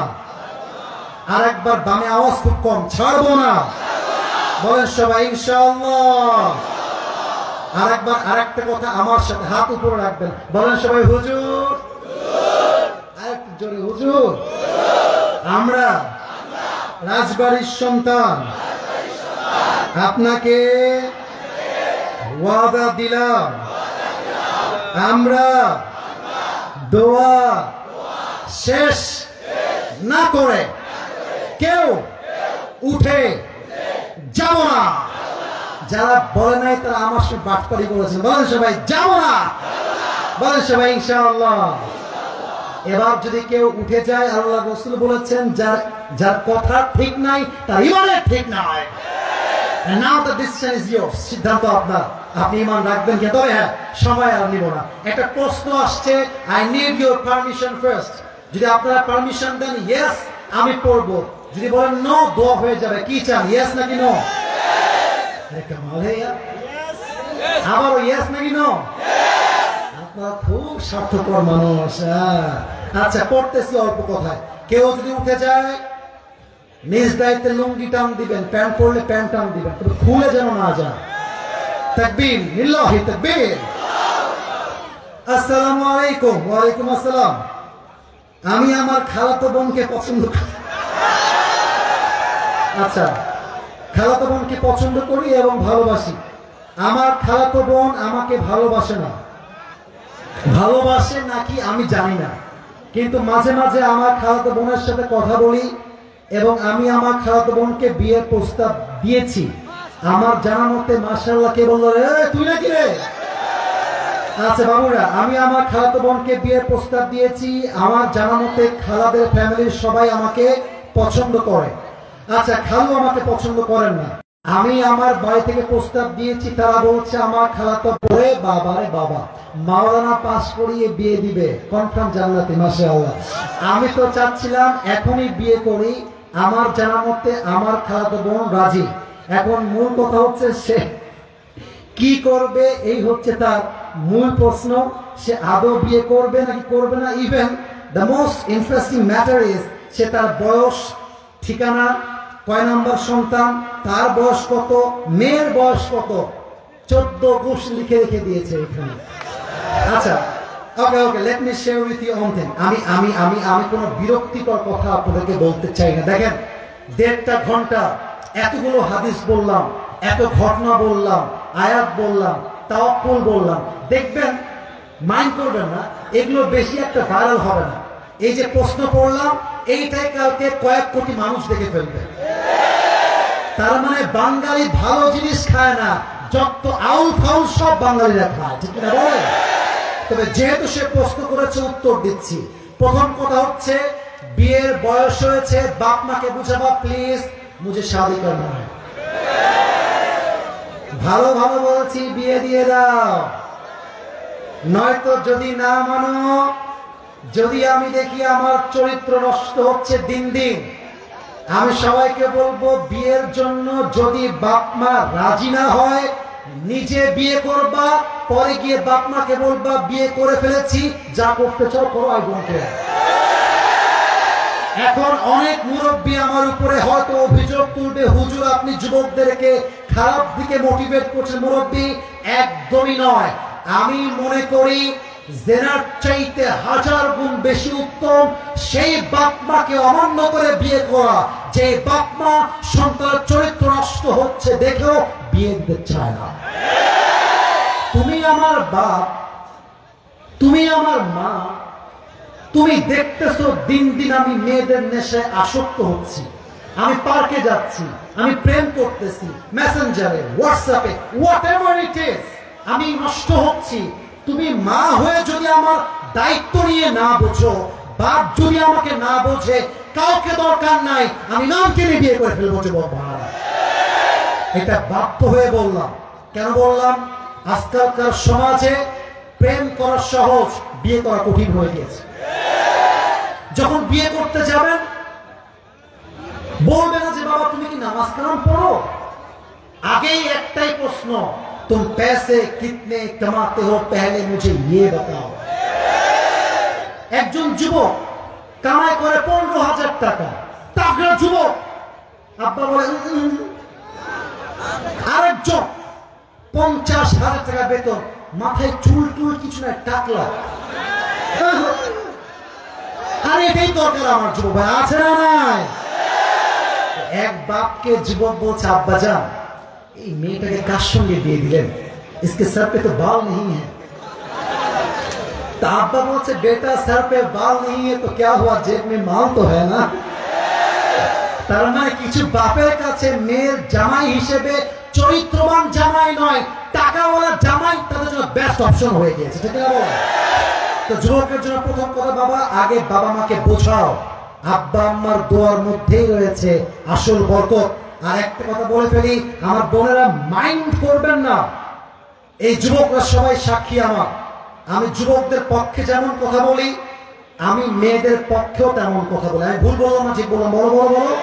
A: আর একবার দামে আওয়াজ খুব কম, ছাড়বো না। বলেন সবাই ইনশাআল্লাহ। আর একবার আরেকটা কথা আমার সাথে হাত উপরে রাখবেন। বলেন সবাই হুজুর, আরেকটু জোরে হুজুর। আমরা রাজবাড়ির সন্তান, আপনাকে ওয়াদা দিলাম, আমরা দোয়া শেষ না করে কেউ উঠে যাব না। যারা বলে নাই তারা আমার সাথে বাটপারি করেছেন। বলেন সবাই যাবো না, বলেন সবাই ইনশাআল্লাহ। এবার যদি কেউ উঠে যায়, আল্লাহ রাসূল বলেছেন যার যার কথা ঠিক নাই তার ইমানের ঠিক নাই। And now the decision is yours. সিদ্ধান্ত আপনার, আপনি ইমান রাখবেন কি? তবে হ্যাঁ, সময় আর নিব না। একটা প্রশ্ন আসছে, I need your permission first. যদি আপনারা পারমিশন দেন ইয়েস আমি পড়বো, যদি বলেন নো দোয়া হয়ে যাবে। কি চান, ইয়েস নাকি নো? আরে কামাল হে ইয়ার, আবারও ইয়েস নাকি নো? আপনারা খুব স্বার্থপর মানুষ। আচ্ছা পড়তেছি অল্প কথায়। কেউ যদি উঠে যায় নিজ দায়িত্বে লুঙ্গি টান দিবেন, প্যান্ট পরলে প্যান্ট টান দিবেন, তবে খুলে যেন না যায়। তাকবীর, লিল্লাহি তাকবীর। আসসালামু আলাইকুম। ওয়ালাইকুম আসসালাম। আমি আমার খালাতো বোনকে পছন্দ করি। আচ্ছা, খালাতো বোনকে পছন্দ করি এবং ভালোবাসি। আমার খালাতো বোন আমাকে ভালোবাসে না, ভালোবাসে নাকি আমি জানি না, কিন্তু মাঝে মাঝে আমার খালাতো বোনের সাথে কথা বলি এবং আমি আমার খালাতো বোনকে বিয়ের প্রস্তাব দিয়েছি। আমার জানা মতে মাশাআল্লাহ, কে বলল রে তুই নাকি রে? আচ্ছা বাবুরা, আমি আমার খালাতো বোনকে বিয়ের প্রস্তাব দিয়েছি। আমার জানা মতে খালাদের ফ্যামিলির সবাই আমাকে পছন্দ করে। আচ্ছা, খালু আমাকে পছন্দ করেন না। আমি আমার বাড়ি থেকে প্রস্তাব দিয়েছি, তারা বলছে আমার খালাতো বোন বাবা রে বাবা মাওলানা পাস করিয়ে বিয়ে দিবে, কনফার্ম জান্নাতি। মাশাআল্লাহ, আমি তো চাচ্ছিলাম এখনই বিয়ে করি। আমার জানা মতে আমার খালাতো বোন রাজি। এখন মূল কথা হচ্ছে সে কি করবে, এই হচ্ছে তার মূল প্রশ্ন। সে আদৌ বিয়ে করবে নাকি করবে না। Even the most interesting matter is সে তার বয়স, ঠিকানা, কয় নাম্বার সন্তান, তার বয়স কত, মেয়ের বয়স কত, 14 গোশ লিখে রেখে দিয়েছে এখানে। আচ্ছা okay okay, let me share with you one thing. আমি কোনো বিরক্তিকর কথা আপনাদেরকে বলতে চাই না। দেখেন, 1.5 ঘন্টা এতগুলো হাদিস বললাম, এত ঘটনা বললাম, আয়াত বললাম, তাওয়াক্কুল বললাম। দেখবেন, মাইন্ড করবেন না, এগুলো বেশি একটা ভাইরাল হবে না। এই যে প্রশ্ন পড়লাম, এইটাই কালকে কয়েক কোটি মানুষ দেখে ফেলবে। তার মানে বাঙালি ভালো জিনিস খায় না, যত আউল ফাউল সব বাঙালিরা খায়, ঠিক না বলে? তবে যেহেতু সে প্রশ্ন করেছে উত্তর দিচ্ছি। প্রথম কথা হচ্ছে, বিয়ের বয়স হয়েছে, বাপ মাকে বুঝাবা প্লিজ মুঝে শাদি করনা है। ভালো ভালো বলছি, বিয়ে দিয়ে দাও, নয়তো যদি না মানো, যদি আমি দেখি আমার চরিত্র নষ্ট হচ্ছে দিন দিন, আমি সবাইকে বলবো বিয়ের জন্য যদি বাপ মা রাজি না হয়, নিজে বিয়ে করবা, পরে গিয়ে বাপ মাকে বলবা বিয়ে করে ফেলেছি, যা করতে চাও করো, আই ডোন্ট কেয়ার। এখন অনেক মুরব্বী আমার উপরে হয়তো অভিযোগ তুলবে, হুজুর আপনি যুবকদেরকে খারাপ দিকে মোটিভেট করছেন। মুরব্বী, একদমই নয়। আমি মনে করি জেনার চাইতে 1000 গুণ বেশি উত্তম সেই বাপ মাকে অমান্য করে বিয়ে করা, যে বাপ মা সন্তানের চরিত্র নষ্ট হচ্ছে দেখেও বিয়ে দিতে চায় না। তুমি আমার বাপ, তুমি আমার মা, তুমি দেখতেছো দিন দিন আমি মেয়েদের নেশায় আসক্ত হচ্ছি, আমি পার্কে যাচ্ছি, আমি প্রেম করতেছি, মেসেঞ্জারে, হোয়াটসঅ্যাপে, হোয়াটএভার ইট ইজ, আমি নষ্ট হচ্ছি। তুমি মা হয়ে যদি আমার দায়িত্ব নিয়ে না বোঝো, বাপ যদি আমাকে না বোঝে, কাউকে দরকার নাই, আমি নামকে নিয়ে বিয়ে করে ফেলবো যুবক ভাই। এটা বাধ্য হয়ে বললাম। কেন বললাম? আজকালকার সমাজে প্রেম করা সহজ, বিয়ে করা কঠিন হয়ে গেছে। যখন বিয়ে করতে যাবেন, বলবে না যে বাবা তুমি কি নামাজ কালাম পড়ো, আগেই একটাই প্রশ্ন, तुम पैसे कितने कमाते हो पहले मुझे ये बताओ। একজন যুবক কামাই করে 15,000 টাকা, তাগড়া যুবক, আব্বা বলে আরেকজন 50,000 টাকা বেতন, মাথায় চুল টুল কিছু নাই, টাকলা। আর এটাই দরকার আমার যুবক ভাই, আছে না নাই? এক বাপকে যুবক বলছে, আব্বা যান এই মেয়েটাকে কার সঙ্গে বিয়ে দিলেন, इसके सर पे तो बाल नहीं है। আব্বা বলছে বেটা सर पे बाल नहीं है तो क्या हुआ, जेब में माल तो है ना। তার মানে কিছু বাপের কাছে মেয়ের জামাই হিসেবে চরিত্রবান জামাই নয়, টাকাওয়ালা জামাই তাদের জন্য বেস্ট অপশন হয়ে গিয়েছে, ঠিক না বল? তো যুবকের জন্য প্রথম কথা, বাবা আগে বাবা মাকে বোঝাও আব্বা আম্মার দোয়ার মধ্যেই রয়েছে আসল বরকত। আর একটা কথা বলে ফেলি, আমার বোনেরা মাইন্ড করবেন না, এই যুবকরা সবাই সাক্ষী আমার। আমি যুবকদের পক্ষে যেমন কথা বলি, আমি মেয়েদের পক্ষেও তেমন কথা বলি। আমি ভুল বললাম না ঠিক বললাম? বলো বলো বলো।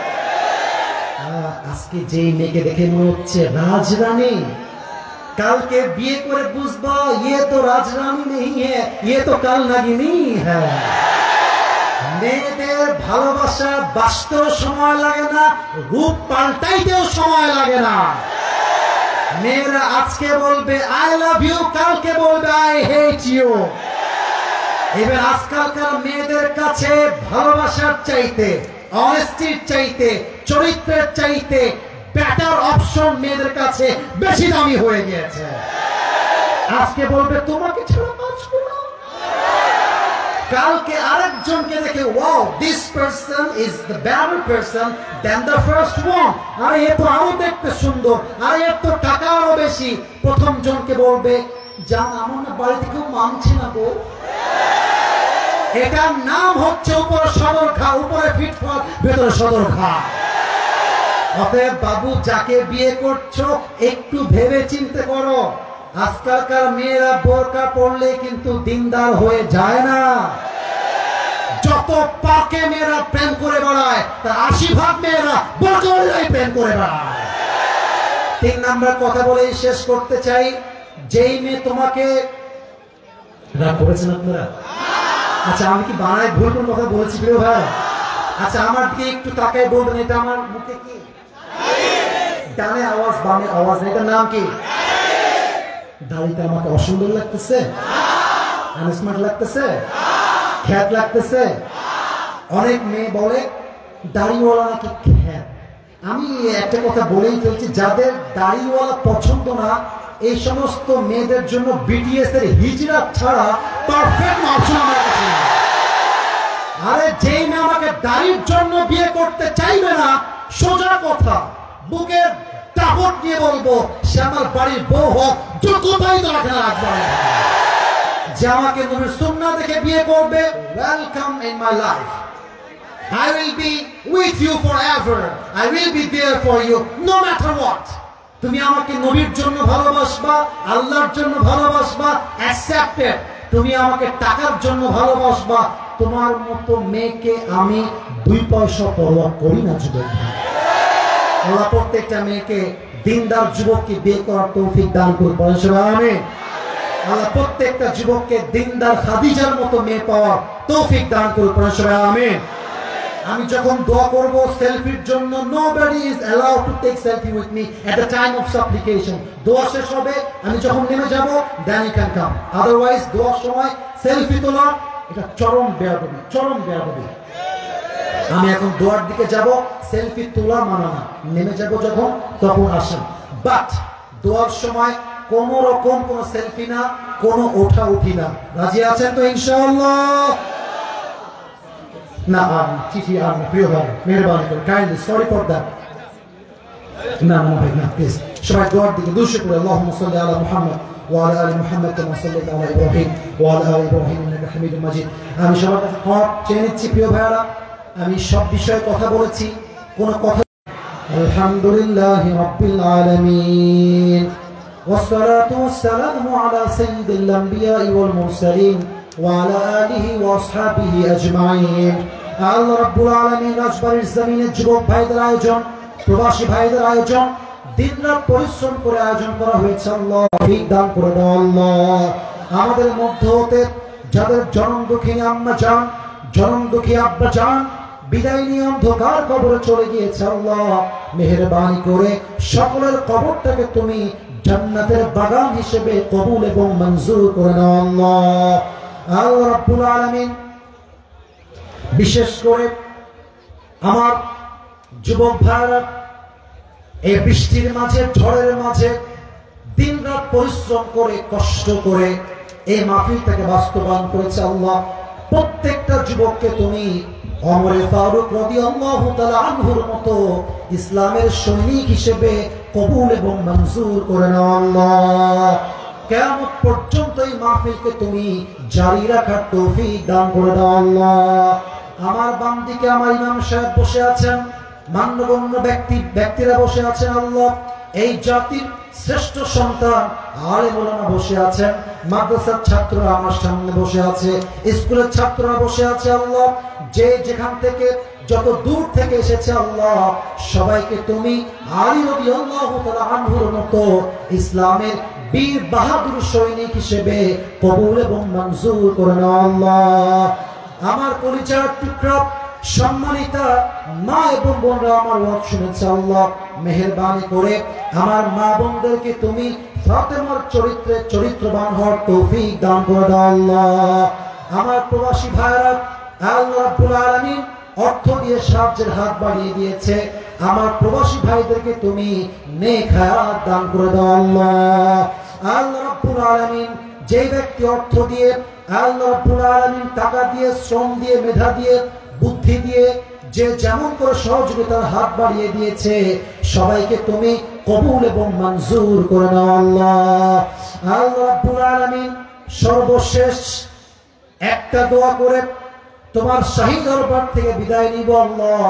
A: আজকে যেই মেয়েকে দেখে মনে হচ্ছে রাজরানী, কালকে বিয়ে করে বুঝবা ইয়ে তো রাজরানী নেই, ইয়ে তো কাল নাগিনী। হ্যাঁ, মেয়েদের ভালোবাসা বাঁচতেও সময় লাগে না, রূপ পাল্টাইতেও সময় লাগে না। মেয়েরা আজকে বলবে আই লাভ ইউ, কালকে বলবে আই হেট ইউ। এবার আজকালকার মেয়েদের কাছে ভালোবাসার চাইতে, অনেস্টির চাইতে, চরিত্রের চাইতে বেটার অপশন মেয়েদের কাছে বেশি দামি হয়ে গিয়েছে। আজকে বলবে তোমাকে ছাড়া বাঁচব না, কালকে আরেকজনকে দেখে wow this person is the better person than the first one. আরে এ তো আরো দেখতে সুন্দর, আরে এর তো টাকা আরো বেশি। প্রথম জনকে বলবে জান আমার না বাড়িতে কেউ মানছে না গো। এটার নাম হচ্ছে উপরে সদর ঘা, উপরে ফিটফল, ভেতরে সদর ঘা। অতএব বাবু, যাকে বিয়ে করছো একটু ভেবে চিন্তে করো। আজকালকার মেয়েরা বোরকা পরলে কিন্তু দিনদার হয়ে যায় না। যত পাকে মেয়েরা প্রেম করে বেড়ায়, তার 80% মেয়েরা বোরকা পরেই প্রেম করে বেড়ায়। 3 নাম্বার কথা বলেই শেষ করতে চাই, যেই মেয়ে তোমাকে রাগ করেছেন আপনারা? আচ্ছা, আমি কি বানায় ভুল কোন কথা বলেছি প্রিয় ভাই? আচ্ছা, আমার দিকে একটু তাকায় বলবেন, এটা আমার মুখে কি ডানে আওয়াজ বামে আওয়াজ, এটার নাম কি? দাড়িটা আমাকে অসুন্দর লাগতেছে, আনস্মার্ট লাগতেছে, খ্যাত লাগতেছে। অনেক মেয়ে বলে দাড়িওয়ালা নাকি খ্যাত। আমি একটা কথা বলেই ফেলছি, যাদের দাড়িওয়ালা পছন্দ না, এই সমস্ত মেয়েদের জন্য বিটিএস এর হিজরা ছাড়া পারফেক্ট অপশন আমার কাছে নেই। আরে যেই মেয়ে আমাকে দাড়ির জন্য বিয়ে করতে চাইবে না, সোজা কথা বুকের দাপট নিয়ে বলবো, সে আমার বাড়ির বউ হোক, যোগ্যতাই তো রাখে না, রাখবে না। যে আমাকে নবীর সুন্নাহ দেখে বিয়ে করবে, welcome in my life. I will be with you forever. I will be there for you no matter what. তুমি আমাকে নবীর জন্য ভালোবাসবা, আল্লাহর জন্য ভালোবাসবা, অ্যাকসেপ্টেড। তুমি আমাকে টাকার জন্য ভালোবাসবা, তোমার মতো মেয়েকে আমি 2 পয়সা পরোয়া করি না যুবক। আল্লাহ প্রত্যেকটা মেয়েকে দিনদার যুবককে বিয়ে করার তৌফিক দান করুন, আমিন। আল্লাহ প্রত্যেকটা যুবককে দিনদার খাদিজার মতো মেয়ে পাওয়ার তৌফিক দান করুন, আমিন। আমি যখন দোয়া করব সেলফির জন্য, nobody is allowed to take selfie with me at the time of supplication. দোয়া শেষ হবে, আমি যখন নেমে যাব, then you can come. Otherwise দোয়ার সময় সেলফি তোলা এটা চরম বেয়াদবি, চরম বেয়াদবি। আমি এখন দোয়ার দিকে যাব, সেলফি তোলা মানা না, নেমে যাব যখন তখন আসেন। বাট দোয়ার সময় কোন রকম কোন সেলফি না, কোন ওঠা উঠি না। রাজি আছেন তো ইনশাআল্লাহ? না চিঠি আর প্রিয় ভাই, মেহরবানি করে কাইন্ডলি সরি ফর দ্যাট। না না ভাই না, প্লিজ সবাই দোয়ার দিকে দুশো করে আল্লাহুম্মা সাল্লি আলা মুহাম্মদ ওয়া আলা আলি মুহাম্মদ কামা সাল্লাইতা আলা ইব্রাহিম ওয়া আলা আলি ইব্রাহিম ইন্নাকা হামিদুম মাজিদ। আমি সবার কাছে ক্ষমা চেয়ে নিচ্ছি প্রিয় ভাইরা, আমি সব বিষয়ে কথা বলেছি, কোন কথা। আলহামদুলিল্লাহি রাব্বিল আলামিন والصلاة والسلام على سيد الأنبياء والمرسلين وعلى آله وأصحابه أجمعين। আল্লাহ রাব্বুল আলামিন রাজবাড়ির জমিনের যুবক ভাইদের আয়োজন, প্রবাসী ভাইদের আয়োজন, দিনরাত পরিশ্রম করে আয়োজন করা হয়েছে। আল্লাহ তৌফিক দান করে দাও আল্লাহ। আমাদের মধ্য হতে যাদের জনম দুঃখিনী আম্মা জান, জনম দুঃখী আব্বা জান বিদায় নিয়ে অন্ধকার কবরে চলে গিয়েছে, আল্লাহ মেহেরবানি করে সকলের কবরটাকে তুমি জান্নাতের বাগান হিসেবে কবুল এবং মঞ্জুর করে নাও আল্লাহ। আল্লাহ রাব্বুল আলামিন বিশেষ করে আমার যুবক ভাইরা এই বৃষ্টির মাঝে, ঝড়ের মাঝে দিনরাত পরিশ্রম করে, কষ্ট করে এই মাহফিলটাকে বাস্তবায়ন করেছে। আল্লাহ প্রত্যেকটা যুবককে তুমি ওমর ফারুক রাদিয়াল্লাহু তাআলা আনহুর মতো ইসলামের সৈনিক হিসেবে কবুল এবং মঞ্জুর করে নাও আল্লাহ। কিয়ামত পর্যন্ত এই মাহফিলকে তুমি জারি রাখার তৌফিক দান করে দাও আল্লাহ। আমার বাম দিকে আমার ইমাম সাহেব বসে আছেন, মান্যগণ্য ব্যক্তিরা বসে আছেন আল্লাহ। এই জাতির শ্রেষ্ঠ সন্তান আলেম ওলামা বসে আছেন, মাদ্রাসার ছাত্ররা আমার সামনে বসে আছে, স্কুলের ছাত্ররা বসে আছে আল্লাহ। যে যেখান থেকে যত দূর থেকে এসেছে আল্লাহ, সবাইকে তুমি আলী রাদিয়াল্লাহু তাআলা আনহুর মতো ইসলামের বীর বাহাদুর সৈনিক হিসেবে কবুল এবং মঞ্জুর করে নাও আল্লাহ। আমার কলিজার টুকরা সম্মানিতা মা এবং বোনরা আমার ওয়াজ শুনেছে আল্লাহ, মেহেরবানি করে আমার মা বোনদেরকে তুমি ফাতেমার চরিত্রে চরিত্রবান হওয়ার তৌফিক দান করে দাও আল্লাহ। আমার প্রবাসী ভাইরা আল্লাহ রাব্বুল আলামিন অর্থ দিয়ে সাহায্যের হাত বাড়িয়ে দিয়েছে, আমার প্রবাসী ভাইদেরকে তুমি নেক হায়াত দান করে দাও আল্লাহ। আল্লাহ রাব্বুল আলামিন যে ব্যক্তি অর্থ দিয়ে, আল্লাহ রাব্বুল আলামিন টাকা দিয়ে, শ্রম দিয়ে, মেধা দিয়ে, বুদ্ধি দিয়ে যে যেমন করে সহযোগিতার হাত বাড়িয়ে দিয়েছে, সবাইকে তুমি কবুল এবং মঞ্জুর করে নাও আল্লাহ। আল্লাহ রাব্বুল আলামিন সর্বশেষ একটা দোয়া করে তোমার শাহী দরবার থেকে বিদায় নিব আল্লাহ।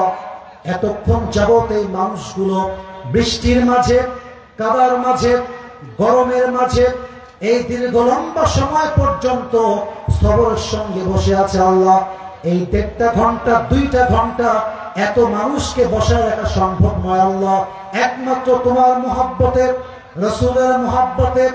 A: এতক্ষণ যাবত এই মানুষগুলো বৃষ্টির মাঝে, কাদার মাঝে, গরমের মাঝে এই দীর্ঘ লম্বা সময় পর্যন্ত সবরের সঙ্গে বসে আছে আল্লাহ। এই 1.5 ঘন্টা 2টা ঘন্টা এত মানুষকে বসায় রাখা সম্ভব নয় আল্লাহ। একমাত্র তোমার মুহাব্বতে, রাসূলের মুহাব্বতে,